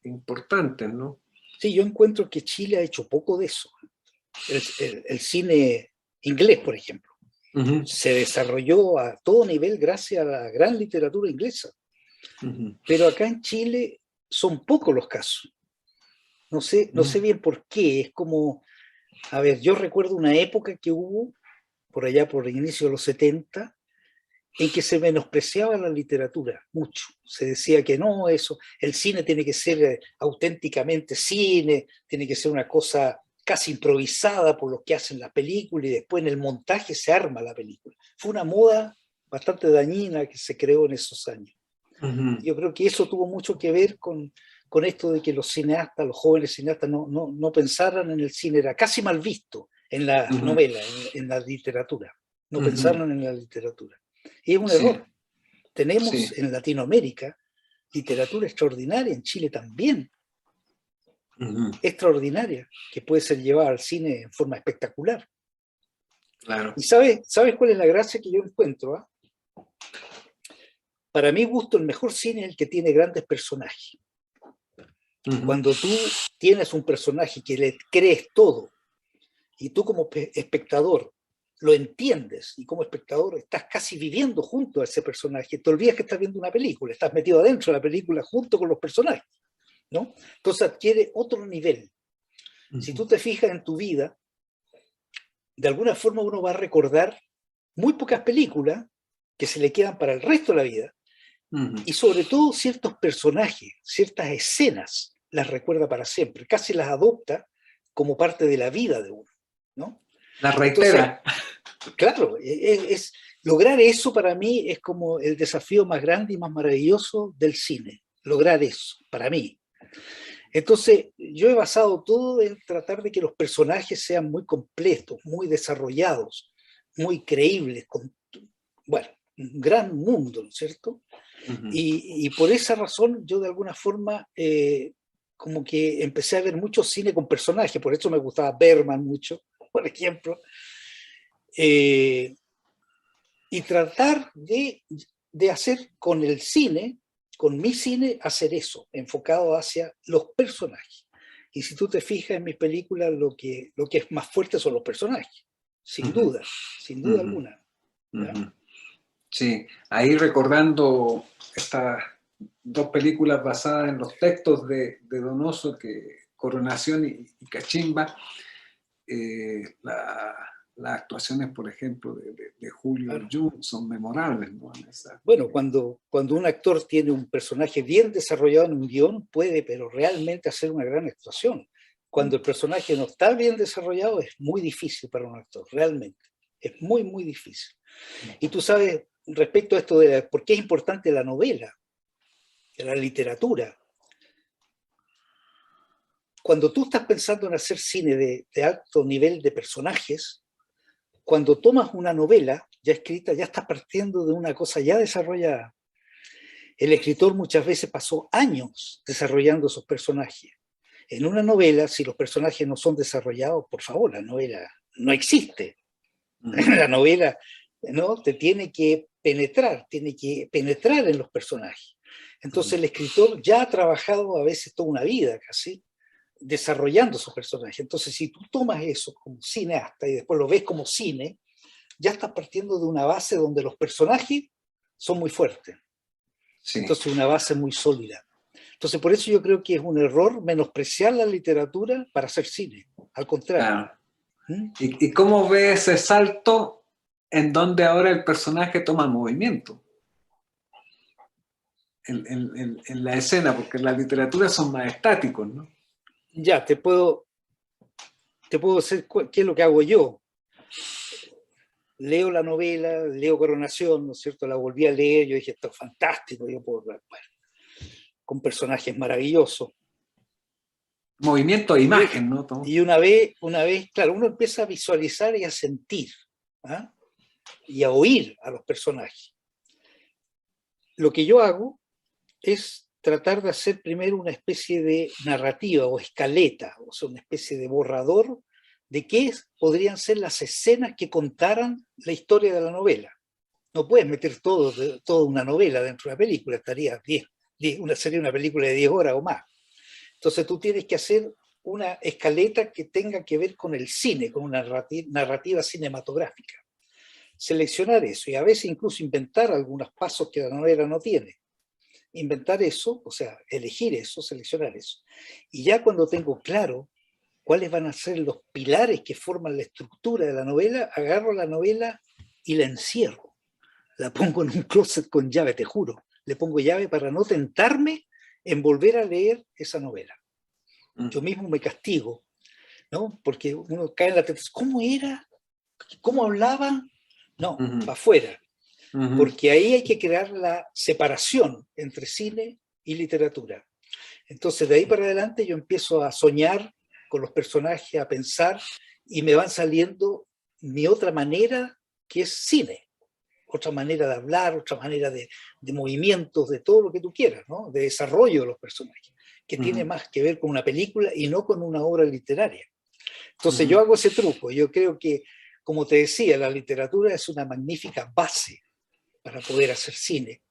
importantes, ¿no? Sí, yo encuentro que Chile ha hecho poco de eso. El cine inglés, por ejemplo, se desarrolló a todo nivel gracias a la gran literatura inglesa. Pero acá en Chile son pocos los casos. No sé bien por qué. Es como, a ver, yo recuerdo una época que hubo, por allá por el inicio de los 70, en que se menospreciaba la literatura mucho. Se decía que no, eso, el cine tiene que ser auténticamente cine, tiene que ser una cosa casi improvisada por los que hacen la película y después en el montaje se arma la película. Fue una moda bastante dañina que se creó en esos años. Yo creo que eso tuvo mucho que ver con esto de que los cineastas, los jóvenes cineastas no pensaran en el cine, era casi mal visto en la novela, en la literatura, no pensaron en la literatura. Y es un error. Tenemos en Latinoamérica literatura extraordinaria, en Chile también, extraordinaria, que puede ser llevada al cine en forma espectacular. Claro. ¿Y sabes cuál es la gracia que yo encuentro? Para mi gusto, el mejor cine es el que tiene grandes personajes. Cuando tú tienes un personaje que le crees todo y tú como espectador lo entiendes y como espectador estás casi viviendo junto a ese personaje, te olvidas que estás viendo una película, estás metido adentro de la película junto con los personajes, ¿no? Entonces adquiere otro nivel. Si tú te fijas en tu vida, de alguna forma uno va a recordar muy pocas películas que se le quedan para el resto de la vida, y sobre todo ciertos personajes, ciertas escenas, las recuerda para siempre, casi las adopta como parte de la vida de uno, ¿no? La reitera. Entonces, claro, lograr eso para mí es como el desafío más grande y más maravilloso del cine, lograr eso, para mí. Entonces, yo he basado todo en tratar de que los personajes sean muy completos, muy desarrollados, muy creíbles, con, bueno, un gran mundo, ¿no es cierto? Y por esa razón yo de alguna forma como que empecé a ver mucho cine con personajes, por eso me gustaba Bergman mucho, por ejemplo, y tratar de hacer con el cine, con mi cine, hacer eso, enfocado hacia los personajes. Y si tú te fijas en mis películas, lo que es más fuerte son los personajes, sin duda alguna. Sí, ahí recordando estas dos películas basadas en los textos de Donoso, que Coronación y Cachimba, las actuaciones, por ejemplo, de Julio Jung son memorables, ¿no? Bueno, cuando un actor tiene un personaje bien desarrollado en un guión, puede, pero realmente hacer una gran actuación. Cuando el personaje no está bien desarrollado, es muy difícil para un actor, realmente. Es muy, muy difícil. Y tú sabes, respecto a esto de por qué es importante la novela, la literatura. Cuando tú estás pensando en hacer cine de alto nivel de personajes, cuando tomas una novela ya escrita, ya estás partiendo de una cosa ya desarrollada. El escritor muchas veces pasó años desarrollando esos personajes. En una novela, si los personajes no son desarrollados, por favor, la novela no existe. La novela, ¿no?, te tiene que penetrar en los personajes. Entonces el escritor ya ha trabajado a veces toda una vida casi desarrollando esos personajes. Entonces si tú tomas eso como cineasta y después lo ves como cine, ya estás partiendo de una base donde los personajes son muy fuertes. Sí. Entonces una base muy sólida. Entonces por eso yo creo que es un error menospreciar la literatura para hacer cine. Al contrario. Claro. ¿Y cómo ve ese salto en donde ahora el personaje toma movimiento? En la escena, porque en la literatura son más estáticos, ¿no? Ya, te puedo decir qué es lo que hago yo. Leo la novela, leo Coronación, ¿no es cierto? La volví a leer, yo dije, esto es fantástico, bueno, con personajes maravillosos. Movimiento de imagen, ¿no? Y una vez, claro, uno empieza a visualizar y a sentir, ¿ah?, y a oír a los personajes. Lo que yo hago es tratar de hacer primero una especie de narrativa o escaleta, o sea, una especie de borrador de qué podrían ser las escenas que contaran la historia de la novela. No puedes meter toda una novela dentro de la película, estaría sería una película de 10 horas o más. Entonces tú tienes que hacer una escaleta que tenga que ver con el cine, con una narrativa cinematográfica. Seleccionar eso y a veces incluso inventar algunos pasos que la novela no tiene. Inventar eso, o sea, elegir eso, seleccionar eso. Y ya cuando tengo claro cuáles van a ser los pilares que forman la estructura de la novela, agarro la novela y la encierro. La pongo en un closet con llave, te juro. Le pongo llave para no tentarme en volver a leer esa novela. Yo mismo me castigo, ¿no? Porque uno cae en la tentación. ¿Cómo era? ¿Cómo hablaban? No, para afuera. Porque ahí hay que crear la separación entre cine y literatura. Entonces, de ahí para adelante yo empiezo a soñar con los personajes, a pensar, y me van saliendo mi otra manera, que es cine. Otra manera de hablar, otra manera de movimientos, de todo lo que tú quieras, ¿no? De desarrollo de los personajes, que tiene más que ver con una película y no con una obra literaria. Entonces yo hago ese truco. Yo creo que, como te decía, la literatura es una magnífica base para poder hacer cine,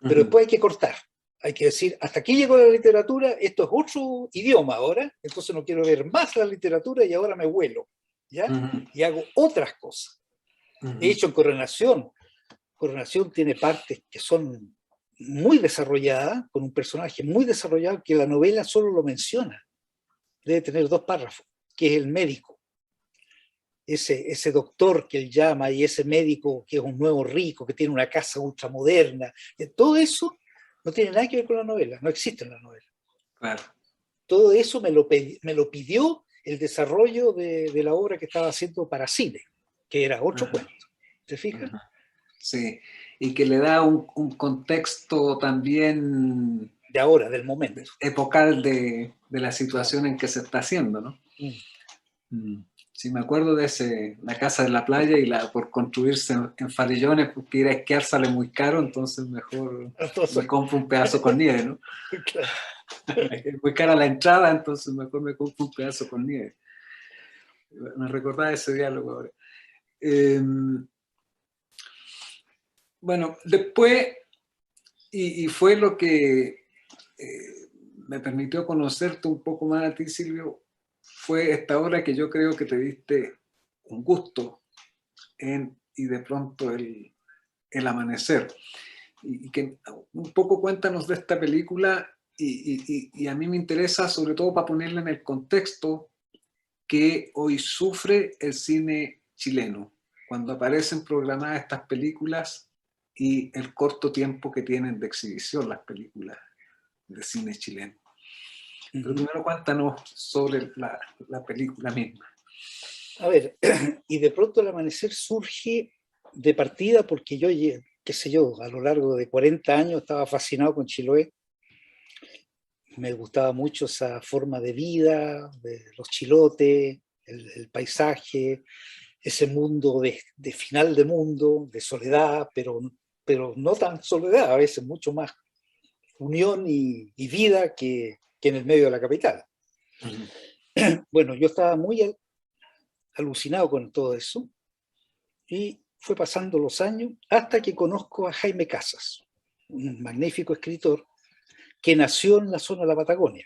pero después hay que cortar. Hay que decir, hasta aquí llegó la literatura, esto es otro idioma ahora, entonces no quiero ver más la literatura y ahora me vuelo, ¿ya? Y hago otras cosas. De hecho, en Coronación tiene partes que son muy desarrolladas, con un personaje muy desarrollado que la novela solo lo menciona. Debe tener 2 párrafos, que es el médico. Ese doctor que él llama y ese médico que es un nuevo rico, que tiene una casa ultramoderna. Todo eso no tiene nada que ver con la novela, no existe en la novela. Claro. Todo eso me lo pidió el desarrollo de la obra que estaba haciendo para cine, que era otro cuento. ¿Te fijas? Sí, y que le da un contexto también de ahora, del momento. Epocal de la situación en que se está haciendo, ¿no? Sí, me acuerdo de la casa de la playa y por construirse en Farellones, porque ir a esquiar sale muy caro, entonces mejor me compro un pedazo con nieve, ¿no? Claro. Es muy cara la entrada, entonces mejor me compro un pedazo con nieve. Me recordaba ese diálogo ahora. Bueno, después, y fue lo que me permitió conocerte un poco más a ti, Silvio, fue esta obra que yo creo que te diste un gusto y de pronto el amanecer. Y que un poco cuéntanos de esta película y a mí me interesa sobre todo para ponerla en el contexto que hoy sufre el cine chileno, cuando aparecen programadas estas películas y el corto tiempo que tienen de exhibición las películas de cine chileno. Pero primero cuéntanos sobre la película misma. A ver, y de pronto el amanecer surge de partida porque yo, qué sé yo, a lo largo de 40 años estaba fascinado con Chiloé. Me gustaba mucho esa forma de vida, de los chilotes, el paisaje, ese mundo de final de mundo, de soledad, pero no tan soledad, a veces mucho más unión y vida que en el medio de la capital. Bueno, yo estaba muy alucinado con todo eso y fue pasando los años hasta que conozco a Jaime Casas, un magnífico escritor que nació en la zona de la Patagonia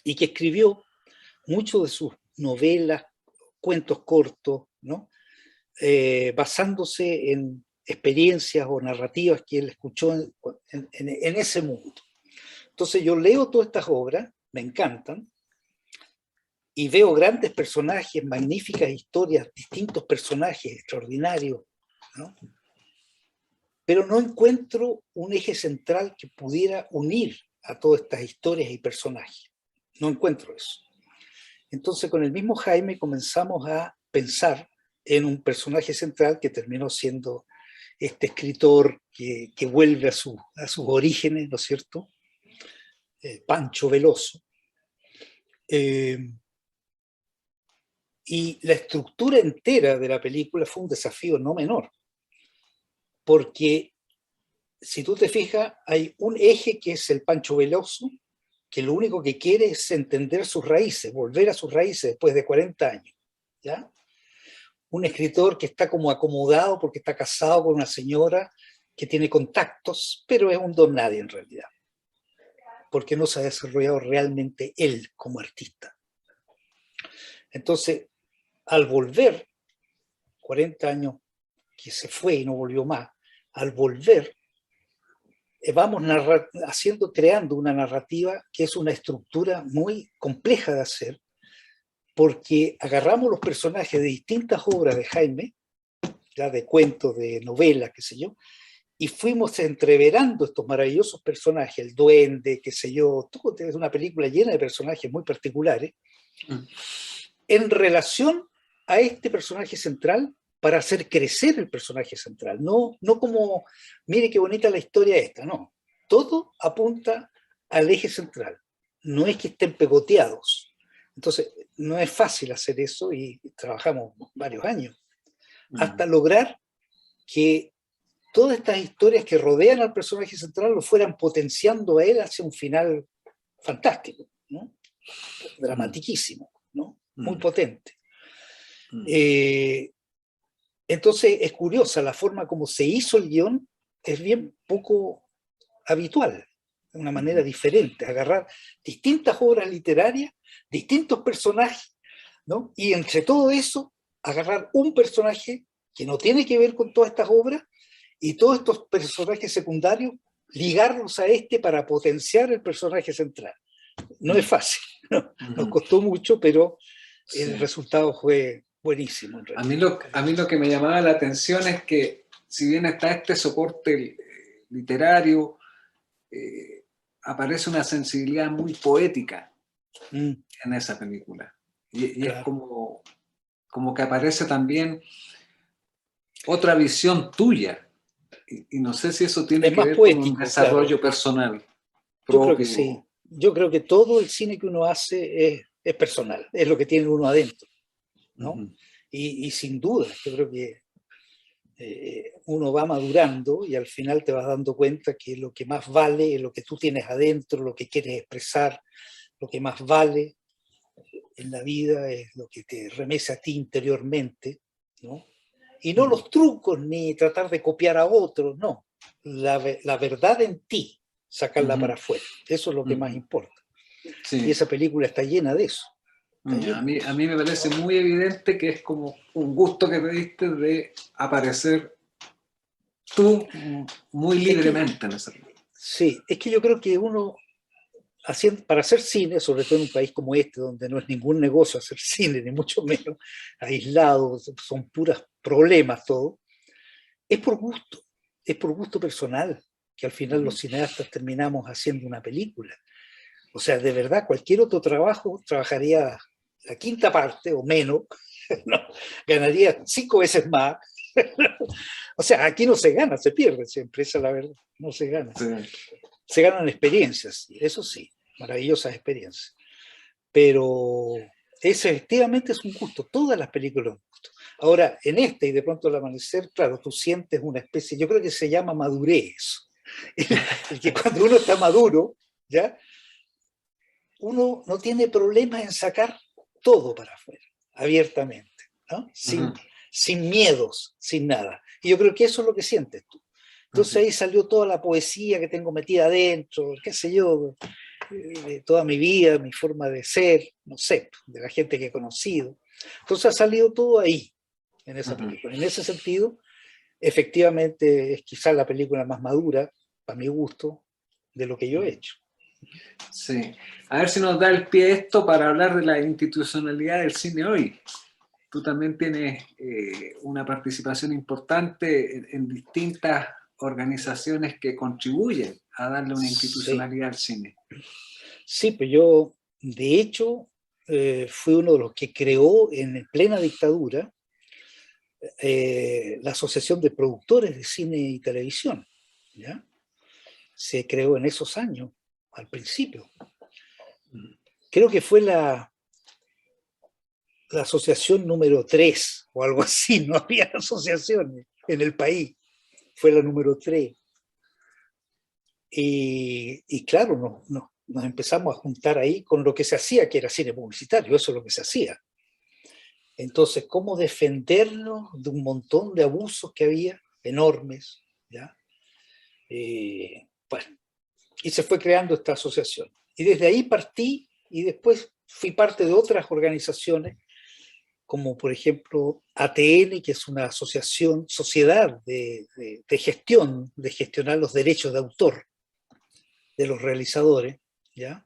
y que escribió muchas de sus novelas, cuentos cortos, ¿no? Basándose en experiencias o narrativas que él escuchó en ese mundo. Entonces yo leo todas estas obras, me encantan, y veo grandes personajes, magníficas historias, distintos personajes extraordinarios, ¿no? Pero no encuentro un eje central que pudiera unir a todas estas historias y personajes. No encuentro eso. Entonces con el mismo Jaime comenzamos a pensar en un personaje central que terminó siendo este escritor que vuelve a sus orígenes, ¿no es cierto? Pancho Veloso. Y la estructura entera de la película fue un desafío no menor, porque si tú te fijas, hay un eje que es el Pancho Veloso, que lo único que quiere es entender sus raíces, volver a sus raíces después de 40 años, ¿ya? Un escritor que está como acomodado porque está casado con una señora que tiene contactos, pero es un don nadie en realidad, porque no se ha desarrollado realmente él como artista. Entonces, al volver, 40 años que se fue y no volvió más, al volver, vamos creando una narrativa que es una estructura muy compleja de hacer, porque agarramos los personajes de distintas obras de Jaime, ya de cuentos, de novelas, qué sé yo, y fuimos entreverando estos maravillosos personajes, el duende, qué sé yo, todo es una película llena de personajes muy particulares, en relación a este personaje central, para hacer crecer el personaje central, no como, mire qué bonita la historia esta, no, todo apunta al eje central, no es que estén pegoteados. Entonces, no es fácil hacer eso y trabajamos varios años, hasta lograr que todas estas historias que rodean al personaje central lo fueran potenciando a él hacia un final fantástico, ¿no? Dramatiquísimo, ¿no? Muy potente. Entonces es curiosa la forma como se hizo el guión, es bien poco habitual, de una manera diferente, agarrar distintas obras literarias, distintos personajes, ¿no? Y entre todo eso, agarrar un personaje que no tiene que ver con todas estas obras y todos estos personajes secundarios, ligarlos a este para potenciar el personaje central. No es fácil, ¿no? Nos costó mucho, pero el resultado fue buenísimo. A mí lo que me llamaba la atención es que, si bien está este soporte literario, aparece una sensibilidad muy poética en esa película. Y claro, es como que aparece también otra visión tuya. Y no sé si eso tiene que ver poético, con un desarrollo, claro, personal. Yo creo que sí. Yo creo que todo el cine que uno hace es personal, es lo que tiene uno adentro, ¿no? Y sin duda, yo creo que uno va madurando y al final te vas dando cuenta que lo que más vale es lo que tú tienes adentro, lo que quieres expresar, lo que más vale en la vida es lo que te remece a ti interiormente, ¿no? Y no los trucos ni tratar de copiar a otros, no. La verdad en ti, sacarla para afuera. Eso es lo que más importa. Sí. Y esa película está llena de eso. A mí me parece muy evidente que es como un gusto que te diste de aparecer tú muy libremente en esa película. Sí, es que yo creo que uno, para hacer cine, sobre todo en un país como este, donde no es ningún negocio hacer cine, ni mucho menos, aislado, son puros problemas todo, es por gusto personal, que al final los cineastas terminamos haciendo una película. O sea, de verdad, cualquier otro trabajo trabajaría la quinta parte o menos, ¿no? Ganaría 5 veces más. O sea, aquí no se gana, se pierde siempre, esa es la verdad, no se gana. Sí. Se ganan experiencias, eso sí, maravillosas experiencias. Pero efectivamente es un gusto, todas las películas son un gusto. Ahora, en y de pronto al amanecer, claro, tú sientes una especie, yo creo que se llama madurez. El que cuando uno está maduro, ¿ya? Uno no tiene problema en sacar todo para afuera, abiertamente, ¿no? Sin miedos, sin nada. Y yo creo que eso es lo que sientes tú. Entonces ahí salió toda la poesía que tengo metida adentro, qué sé yo, de toda mi vida, mi forma de ser, no sé, de la gente que he conocido. Entonces ha salido todo ahí, en esa película. En ese sentido, efectivamente es quizás la película más madura, para mi gusto, de lo que yo he hecho. Sí. A ver si nos da el pie esto para hablar de la institucionalidad del cine hoy. Tú también tienes una participación importante en distintas organizaciones que contribuyen a darle una institucionalidad al cine. Sí, pues yo, de hecho, fui uno de los que creó en plena dictadura la Asociación de Productores de Cine y Televisión, ¿ya? Se creó en esos años, al principio. Creo que fue la asociación número 3 o algo así, no había asociaciones en el país, fue la número 3. Y claro, nos empezamos a juntar ahí con lo que se hacía, que era cine publicitario, eso es lo que se hacía. Entonces, ¿cómo defendernos de un montón de abusos que había, enormes? ¿Ya? Bueno, y se fue creando esta asociación. Y desde ahí partí y después fui parte de otras organizaciones, como por ejemplo ATN, que es una asociación, sociedad de gestión, de gestionar los derechos de autor de los realizadores, ¿ya?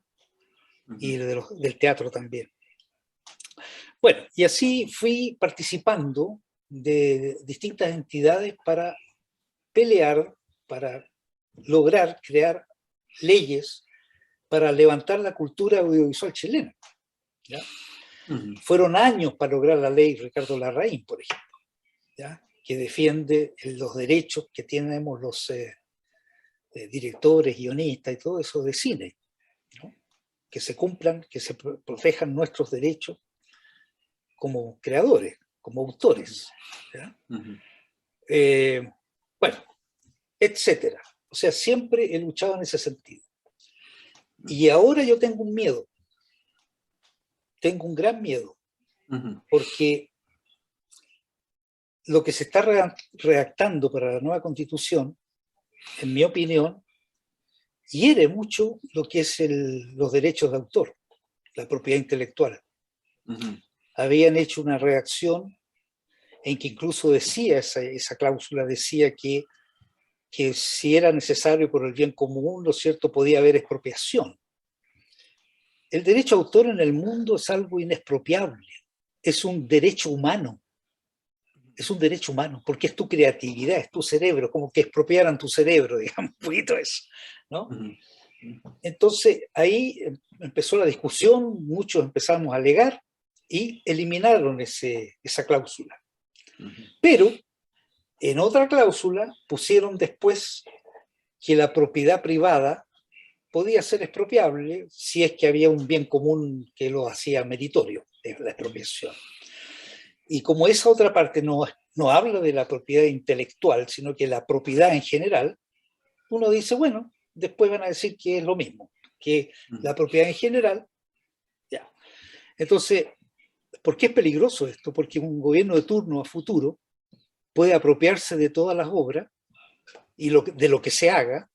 Y del teatro también. Bueno, y así fui participando de distintas entidades para pelear, para lograr crear leyes para levantar la cultura audiovisual chilena, ¿ya? Fueron años para lograr la ley Ricardo Larraín, por ejemplo, ¿ya? Que defiende los derechos que tenemos los directores, guionistas y todo eso de cine, ¿no? Que se cumplan, que se protejan nuestros derechos como creadores, como autores, ¿ya? Bueno, etcétera. O sea, siempre he luchado en ese sentido. Y ahora yo tengo un miedo, tengo un gran miedo, porque lo que se está redactando para la nueva Constitución, en mi opinión, hiere mucho lo que es los derechos de autor, la propiedad intelectual. Habían hecho una redacción en que incluso decía, esa cláusula decía que si era necesario por el bien común, ¿no es cierto?, podía haber expropiación. El derecho a autor en el mundo es algo inexpropiable, es un derecho humano. Es un derecho humano, porque es tu creatividad, es tu cerebro, como que expropiaran tu cerebro, digamos, un poquito eso, ¿no? Entonces, ahí empezó la discusión, muchos empezamos a alegar y eliminaron esa cláusula. Pero en otra cláusula pusieron después que la propiedad privada podía ser expropiable si es que había un bien común que lo hacía meritorio, la expropiación. Y como esa otra parte no habla de la propiedad intelectual, sino que la propiedad en general, uno dice, bueno, después van a decir que es lo mismo, que la propiedad en general, ya. Entonces, ¿por qué es peligroso esto? Porque un gobierno de turno a futuro puede apropiarse de todas las obras y de lo que se haga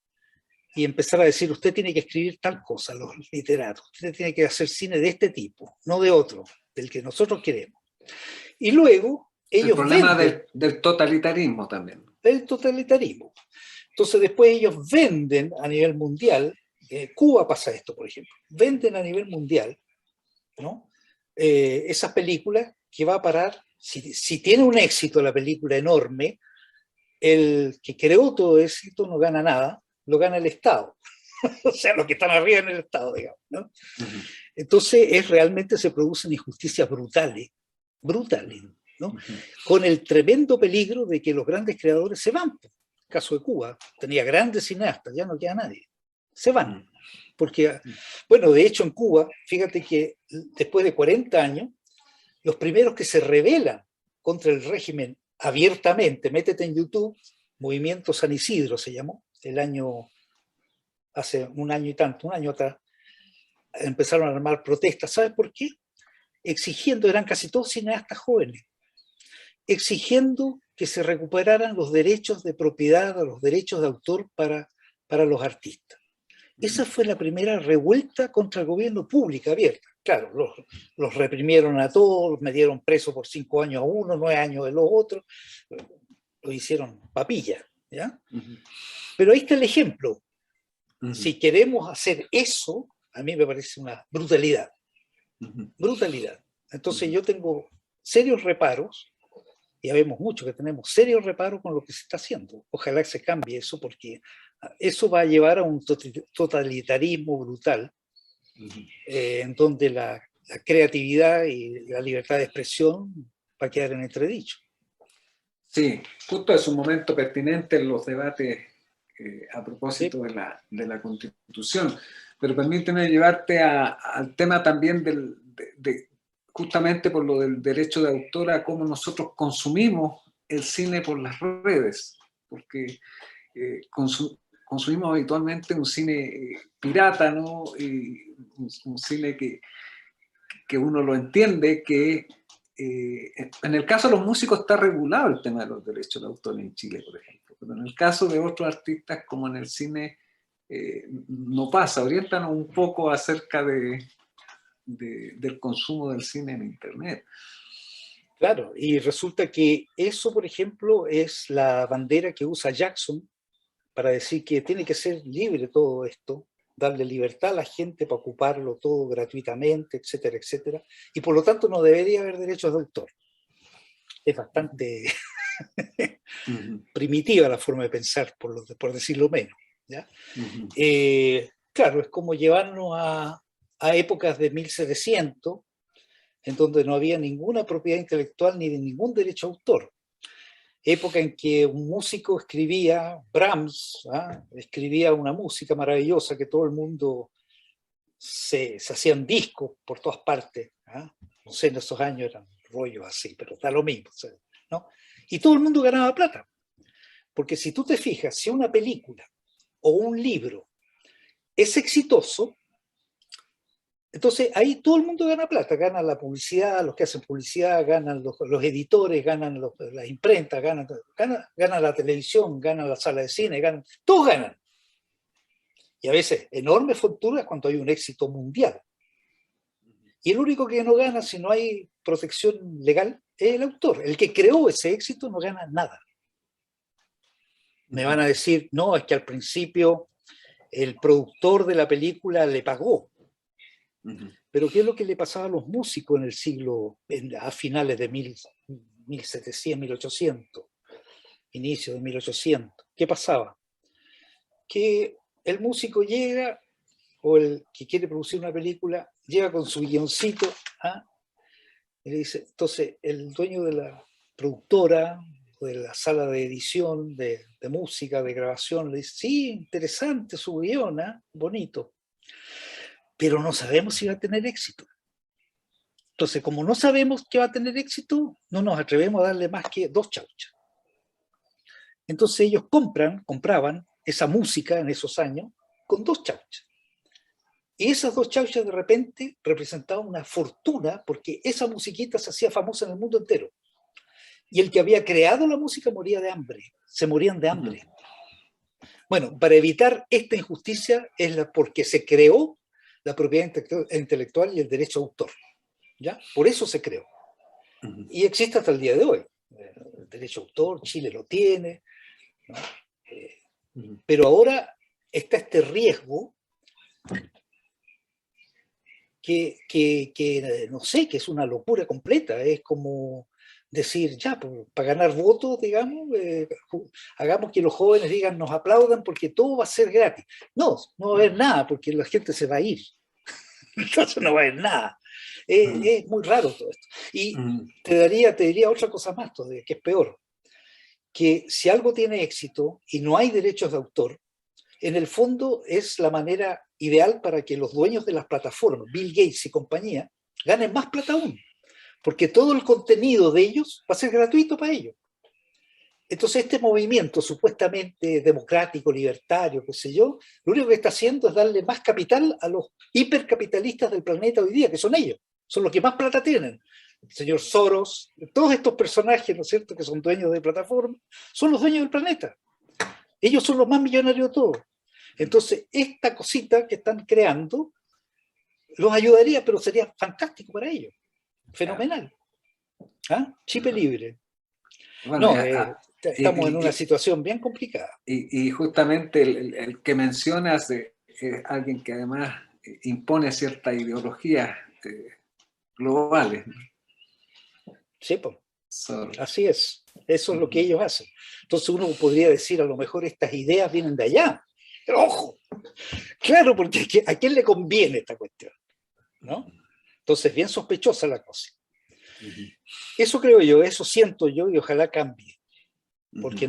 y empezar a decir, usted tiene que escribir tal cosa, los literatos, usted tiene que hacer cine de este tipo, no de otro, del que nosotros queremos. Y luego ellos el problema venden del totalitarismo también. El totalitarismo. Entonces después ellos venden a nivel mundial, Cuba pasa esto, por ejemplo, venden a nivel mundial, ¿no? Esas películas que va a parar, si tiene un éxito la película enorme, el que creó todo éxito no gana nada, lo gana el Estado. O sea, los que están arriba en el Estado, digamos, ¿no? Entonces realmente se producen injusticias brutales, ¿no? Con el tremendo peligro de que los grandes creadores se van. El caso de Cuba, tenía grandes cineastas, ya no queda nadie, se van. Porque, bueno, de hecho en Cuba, fíjate que después de 40 años, los primeros que se rebelan contra el régimen abiertamente, métete en YouTube, Movimiento San Isidro se llamó, hace un año y tanto, un año atrás, empezaron a armar protestas. ¿Sabes por qué? Exigiendo, eran casi todos cineastas jóvenes, exigiendo que se recuperaran los derechos de propiedad, los derechos de autor para los artistas. Esa fue la primera revuelta contra el gobierno, pública, abierta. Claro, los reprimieron a todos, los metieron presos por 5 años a uno, 9 años de los otros, lo hicieron papilla, ¿ya? Pero ahí está el ejemplo. Si queremos hacer eso, a mí me parece una brutalidad. Brutalidad. Entonces yo tengo serios reparos, y ya vemos mucho que tenemos serios reparos con lo que se está haciendo. Ojalá que se cambie eso, porque eso va a llevar a un totalitarismo brutal, en donde la creatividad y la libertad de expresión va a quedar en entredicho. Sí, justo es un momento pertinente en los debates a propósito Sí. de la Constitución. Pero permíteme llevarte al tema también justamente por lo del derecho de autor, a cómo nosotros consumimos el cine por las redes, porque consumimos habitualmente un cine pirata, ¿no? Y un cine que uno lo entiende, que en el caso de los músicos está regulado el tema de los derechos de autor en Chile, por ejemplo, pero en el caso de otros artistas, como en el cine, no pasa. Oriéntanos un poco acerca del consumo del cine en Internet. Claro, y resulta que eso, por ejemplo, es la bandera que usa Jackson para decir que tiene que ser libre todo esto, darle libertad a la gente para ocuparlo todo gratuitamente, etcétera, etcétera, y por lo tanto no debería haber derechos de autor. Es bastante primitiva la forma de pensar, por decirlo menos, ¿ya? Claro, es como llevarnos a épocas de 1700, en donde no había ninguna propiedad intelectual ni de ningún derecho a autor. Época en que un músico escribía, Brahms, escribía una música maravillosa que todo el mundo se hacían discos por todas partes. No sé, en esos años eran rollos así, pero da lo mismo, ¿no? Y todo el mundo ganaba plata. Porque si tú te fijas, si una película o un libro es exitoso, entonces ahí todo el mundo gana plata, gana la publicidad, los que hacen publicidad, ganan los editores, ganan las imprentas, gana la televisión, gana la sala de cine, todos ganan. Y a veces enormes fortunas cuando hay un éxito mundial. Y el único que no gana si no hay protección legal es el autor. El que creó ese éxito no gana nada. Me van a decir, no, es que al principio el productor de la película le pagó. Pero ¿qué es lo que le pasaba a los músicos en el siglo, a finales de 1700, 1800, inicio de 1800? ¿Qué pasaba? Que el músico llega, o el que quiere producir una película, llega con su guioncito, y le dice, entonces el dueño de la productora, de la sala de edición, de música, de grabación, le dice, sí, interesante su guión, bonito, pero no sabemos si va a tener éxito. Entonces, como no sabemos que va a tener éxito, no nos atrevemos a darle más que 2 chauchas. Entonces ellos compraban esa música en esos años con 2 chauchas. Y esas 2 chauchas de repente representaban una fortuna porque esa musiquita se hacía famosa en el mundo entero. Y el que había creado la música moría de hambre, se morían de hambre. Bueno, para evitar esta injusticia porque se creó la propiedad intelectual y el derecho a autor. ¿Ya? Por eso se creó. Y existe hasta el día de hoy. El derecho a autor, Chile lo tiene, ¿no? Pero ahora está este riesgo que no sé, que es una locura completa. Es como decir, ya, pues, para ganar votos, digamos, hagamos que los jóvenes digan, nos aplaudan porque todo va a ser gratis. No, no va a haber nada porque la gente se va a ir. Entonces no va a haber nada. Es muy raro todo esto. Y te diría otra cosa más todavía, que es peor. Que si algo tiene éxito y no hay derechos de autor, en el fondo es la manera ideal para que los dueños de las plataformas, Bill Gates y compañía, ganen más plata aún. Porque todo el contenido de ellos va a ser gratuito para ellos. Entonces este movimiento supuestamente democrático, libertario, qué sé yo, lo único que está haciendo es darle más capital a los hipercapitalistas del planeta hoy día, que son ellos, son los que más plata tienen. El señor Soros, todos estos personajes, ¿no es cierto?, que son dueños de plataformas, son los dueños del planeta. Ellos son los más millonarios de todos. Entonces esta cosita que están creando los ayudaría, pero sería fantástico para ellos. Fenomenal. Chip libre. Bueno, no, estamos en una situación bien complicada. Y justamente el que mencionas es alguien que además impone ciertas ideologías globales. Sí, pues. Así es. Eso es lo que ellos hacen. Entonces uno podría decir, a lo mejor estas ideas vienen de allá. Pero ojo, claro, porque ¿a quién le conviene esta cuestión? ¿No? Entonces, bien sospechosa la cosa. Eso creo yo, eso siento yo y ojalá cambie. Porque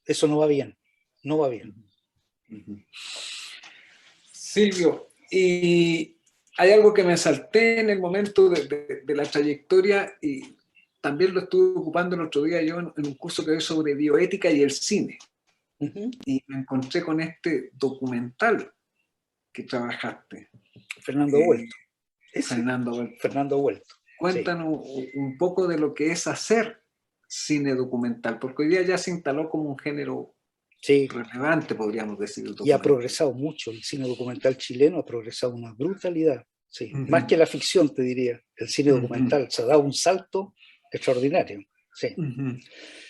eso no va bien. No va bien. Silvio, y hay algo que me salté en el momento de la trayectoria y también lo estuve ocupando el otro día yo en un curso que doy sobre bioética y el cine. y me encontré con este documental que trabajaste. Fernando Vuelto. Fernando Vuelto. Fernando Vuelto. Cuéntanos un poco de lo que es hacer cine documental, porque hoy día ya se instaló como un género relevante, podríamos decir. El y ha progresado mucho. El cine documental chileno ha progresado una brutalidad. Sí. Más que la ficción, te diría. El cine documental se ha dado un salto extraordinario. Sí.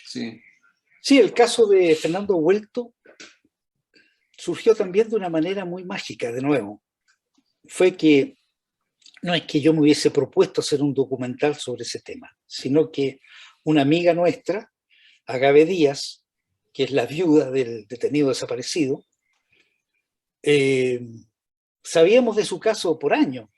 Sí. Sí, el caso de Fernando Vuelto surgió también de una manera muy mágica, de nuevo. Fue que no es que yo me hubiese propuesto hacer un documental sobre ese tema, sino que una amiga nuestra, Agave Díaz, que es la viuda del detenido desaparecido, sabíamos de su caso por años.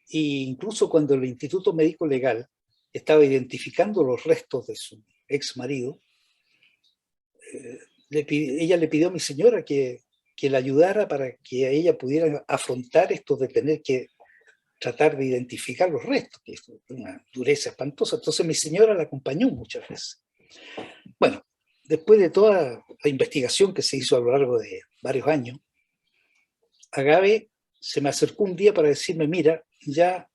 E incluso cuando el Instituto Médico Legal estaba identificando los restos de su ex marido, ella le pidió a mi señora que la ayudara para que ella pudiera afrontar esto de tener que tratar de identificar los restos, que es una dureza espantosa. Entonces mi señora la acompañó muchas veces. Bueno, después de toda la investigación que se hizo a lo largo de varios años, Agave se me acercó un día para decirme, mira, ya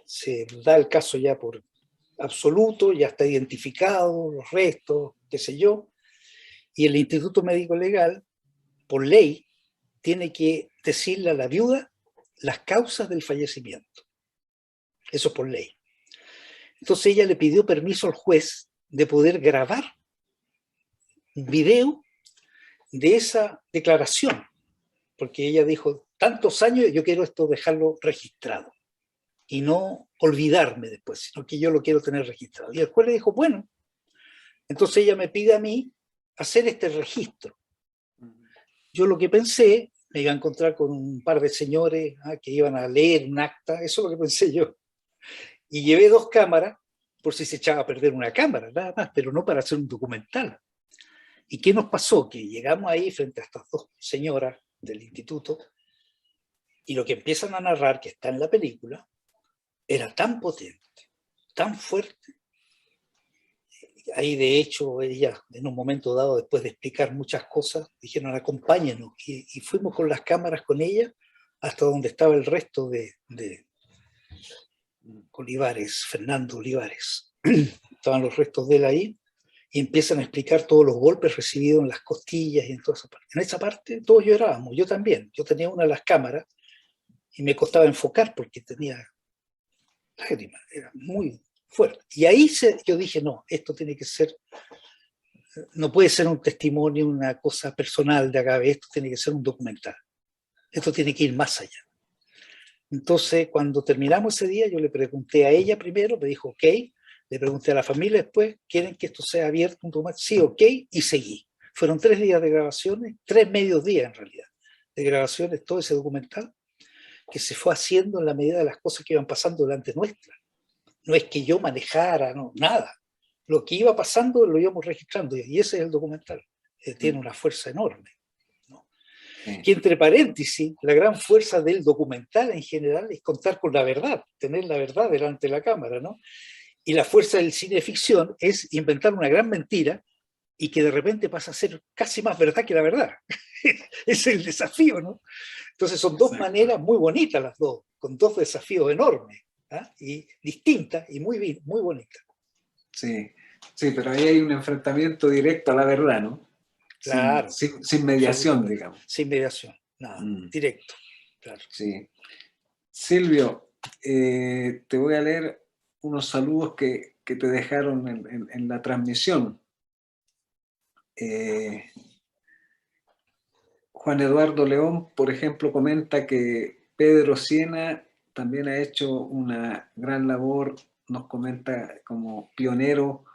se da el caso ya por absoluto, ya está identificado los restos, qué sé yo, y el Instituto Médico Legal, por ley, tiene que decirle a la viuda las causas del fallecimiento. Eso por ley. Entonces ella le pidió permiso al juez de poder grabar un video de esa declaración, porque ella dijo, tantos años, yo quiero esto dejarlo registrado y no olvidarme después, sino que yo lo quiero tener registrado. Y el juez le dijo, bueno, entonces ella me pide a mí hacer este registro. Yo lo que pensé, me iba a encontrar con un par de señores que iban a leer un acta, eso es lo que pensé yo. Y llevé 2 cámaras, por si se echaba a perder una cámara, nada más, pero no para hacer un documental. ¿Y qué nos pasó? Que llegamos ahí frente a estas 2 señoras del instituto y lo que empiezan a narrar, que está en la película, era tan potente, tan fuerte. Ahí de hecho ellas en un momento dado, después de explicar muchas cosas, dijeron acompáñenos y fuimos con las cámaras con ella hasta donde estaba el resto de Olivares, Fernando Olivares. Estaban los restos de él ahí y empiezan a explicar todos los golpes recibidos en las costillas y en toda esa parte. En esa parte todos llorábamos, yo también. Yo tenía una de las cámaras y me costaba enfocar porque tenía lágrimas, era muy fuerte. Y ahí yo dije, no, esto tiene que ser, no puede ser un testimonio, una cosa personal de Agave, esto tiene que ser un documental. Esto tiene que ir más allá. Entonces, cuando terminamos ese día, yo le pregunté a ella primero, me dijo, ok, le pregunté a la familia después, ¿quieren que esto sea abierto? Un documental? Sí, ok, y seguí. Fueron 3 días de grabaciones, 3 medios días en realidad, de grabaciones, todo ese documental, que se fue haciendo en la medida de las cosas que iban pasando delante nuestra. No es que yo manejara, no, nada. Lo que iba pasando lo íbamos registrando y ese es el documental. Tiene una fuerza enorme. ¿No? Que entre paréntesis, la gran fuerza del documental en general es contar con la verdad, tener la verdad delante de la cámara, ¿no? Y la fuerza del cine de ficción es inventar una gran mentira y que de repente pasa a ser casi más verdad que la verdad. Es el desafío, ¿no? Entonces son 2 maneras muy bonitas las 2, con 2 desafíos enormes, ¿eh? Y distintas y muy bonitas. Sí, sí, pero ahí hay un enfrentamiento directo a la verdad, ¿no? Claro. Sin mediación, digamos. Sin mediación, nada, directo. Claro. Sí. Silvio, te voy a leer unos saludos que te dejaron en la transmisión. Juan Eduardo León, por ejemplo, comenta que Pedro Siena también ha hecho una gran labor, nos comenta como pionero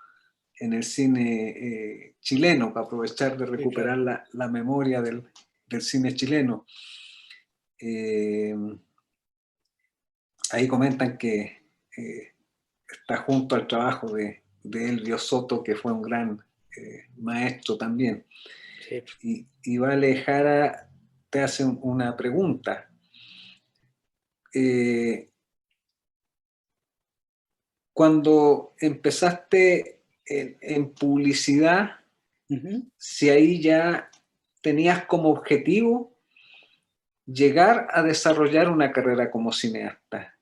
en el cine chileno, para aprovechar de recuperar Sí, claro. la memoria del cine chileno. Ahí comentan que está junto al trabajo de Elvio Soto, que fue un gran maestro también. Sí. Y Vale Jara te hace una pregunta. Cuando empezaste en publicidad, Ujú. si ahí ya tenías como objetivo llegar a desarrollar una carrera como cineasta,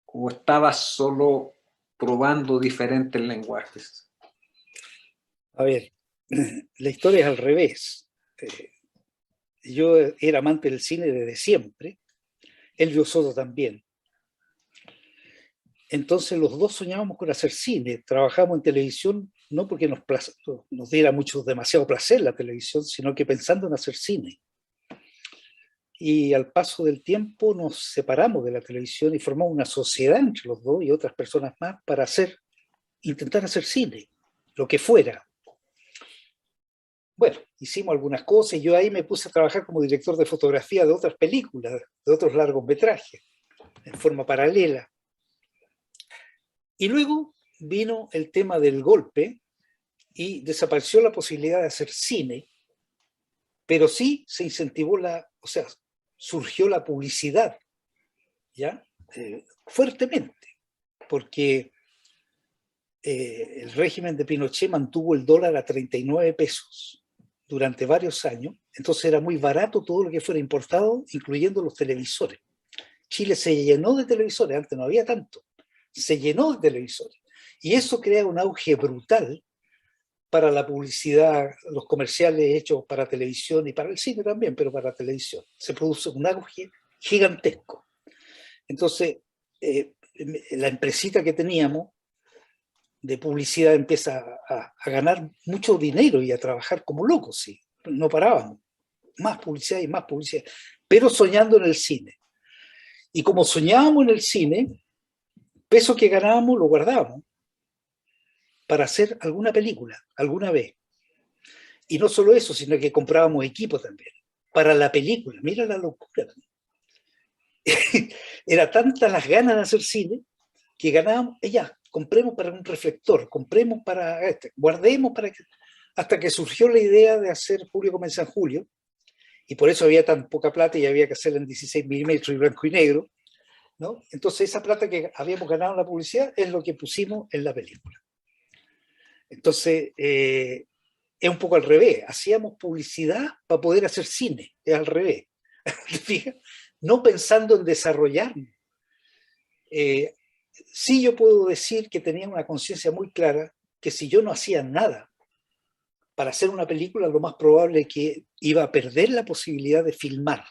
o estabas solo probando diferentes lenguajes. A ver, la historia es al revés. Yo era amante del cine desde siempre, Elvio Soto también. Entonces los dos soñábamos con hacer cine, trabajábamos en televisión no porque nos diera demasiado placer la televisión, sino que pensando en hacer cine. Y al paso del tiempo nos separamos de la televisión y formamos una sociedad entre los dos y otras personas más para intentar hacer cine, lo que fuera. Bueno, hicimos algunas cosas y yo ahí me puse a trabajar como director de fotografía de otras películas, de otros largometrajes, en forma paralela. Y luego vino el tema del golpe y desapareció la posibilidad de hacer cine, pero sí se incentivó surgió la publicidad, ¿ya? Fuertemente, porque el régimen de Pinochet mantuvo el dólar a 39 pesos durante varios años, entonces era muy barato todo lo que fuera importado, incluyendo los televisores. Chile se llenó de televisores, antes no había tanto, se llenó de televisores. Y eso crea un auge brutal para la publicidad, los comerciales hechos para televisión y para el cine también, pero para televisión. Se produce un auge gigantesco. Entonces, la empresita que teníamos de publicidad empieza a ganar mucho dinero y a trabajar como locos, sí. No parábamos. Más publicidad y más publicidad, pero soñando en el cine. Y como soñábamos en el cine, peso que ganábamos lo guardábamos para hacer alguna película, alguna vez. Y no solo eso, sino que comprábamos equipo también, para la película. Mira la locura. Era tantas las ganas de hacer cine que ganábamos, ya, compremos para un reflector, compremos para guardemos para que... Hasta que surgió la idea de hacer Julio Comienza en Julio, y por eso había tan poca plata y había que hacerla en 16 milímetros y blanco y negro, ¿no? Entonces esa plata que habíamos ganado en la publicidad es lo que pusimos en la película. Entonces, es un poco al revés. Hacíamos publicidad para poder hacer cine, es al revés. ¿Te fijas? No pensando en desarrollarnos. Sí, yo puedo decir que tenía una conciencia muy clara que si yo no hacía nada para hacer una película, lo más probable es que iba a perder la posibilidad de filmar.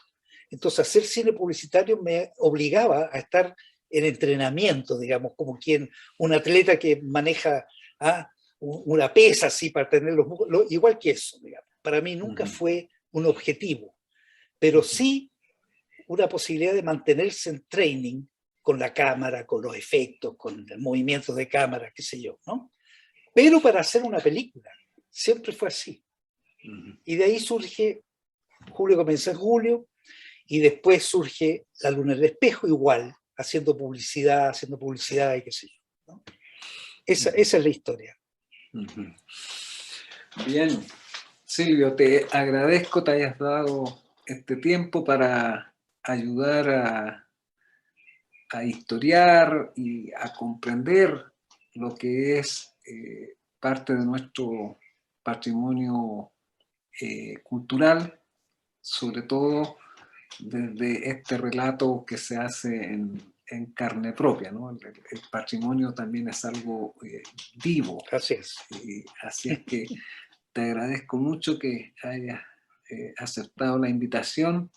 Entonces, hacer cine publicitario me obligaba a estar en entrenamiento, digamos, como un atleta que maneja una pesa así para tener los músculos, igual que eso, digamos. Para mí nunca fue un objetivo, pero sí una posibilidad de mantenerse en training con la cámara, con los efectos, con el movimiento de cámara, qué sé yo, ¿no? Pero para hacer una película, siempre fue así. Y de ahí surge Julio Comienza en Julio, y después surge La Luna en el Espejo, igual, haciendo publicidad y qué sé yo, ¿no? Esa es la historia. Bien, Silvio, te agradezco que te hayas dado este tiempo para ayudar a historiar y a comprender lo que es parte de nuestro patrimonio cultural, sobre todo desde este relato que se hace en carne propia, ¿no? El patrimonio también es algo vivo. Así es. Así es que te agradezco mucho que hayas aceptado la invitación.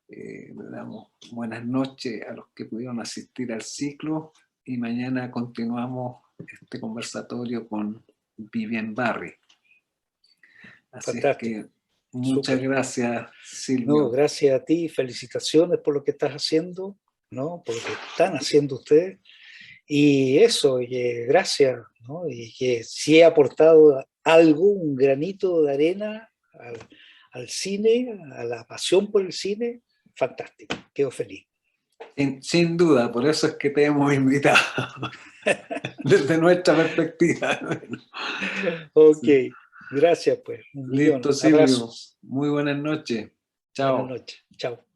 Le damos buenas noches a los que pudieron asistir al ciclo y mañana continuamos este conversatorio con Vivian Barry. Así Fantástico. es que muchas Súper. Gracias, Silvio. No, gracias a ti, felicitaciones por lo que estás haciendo, ¿no? Por lo que están haciendo ustedes. Y eso, gracias, ¿no? Y que si he aportado algo, un granito de arena al cine, a la pasión por el cine, fantástico, quedo feliz. Sin duda, por eso es que te hemos invitado, desde nuestra perspectiva. Ok, gracias pues. Listo, Silvio. Muy buenas noches. Chao. Buenas noches. Chao.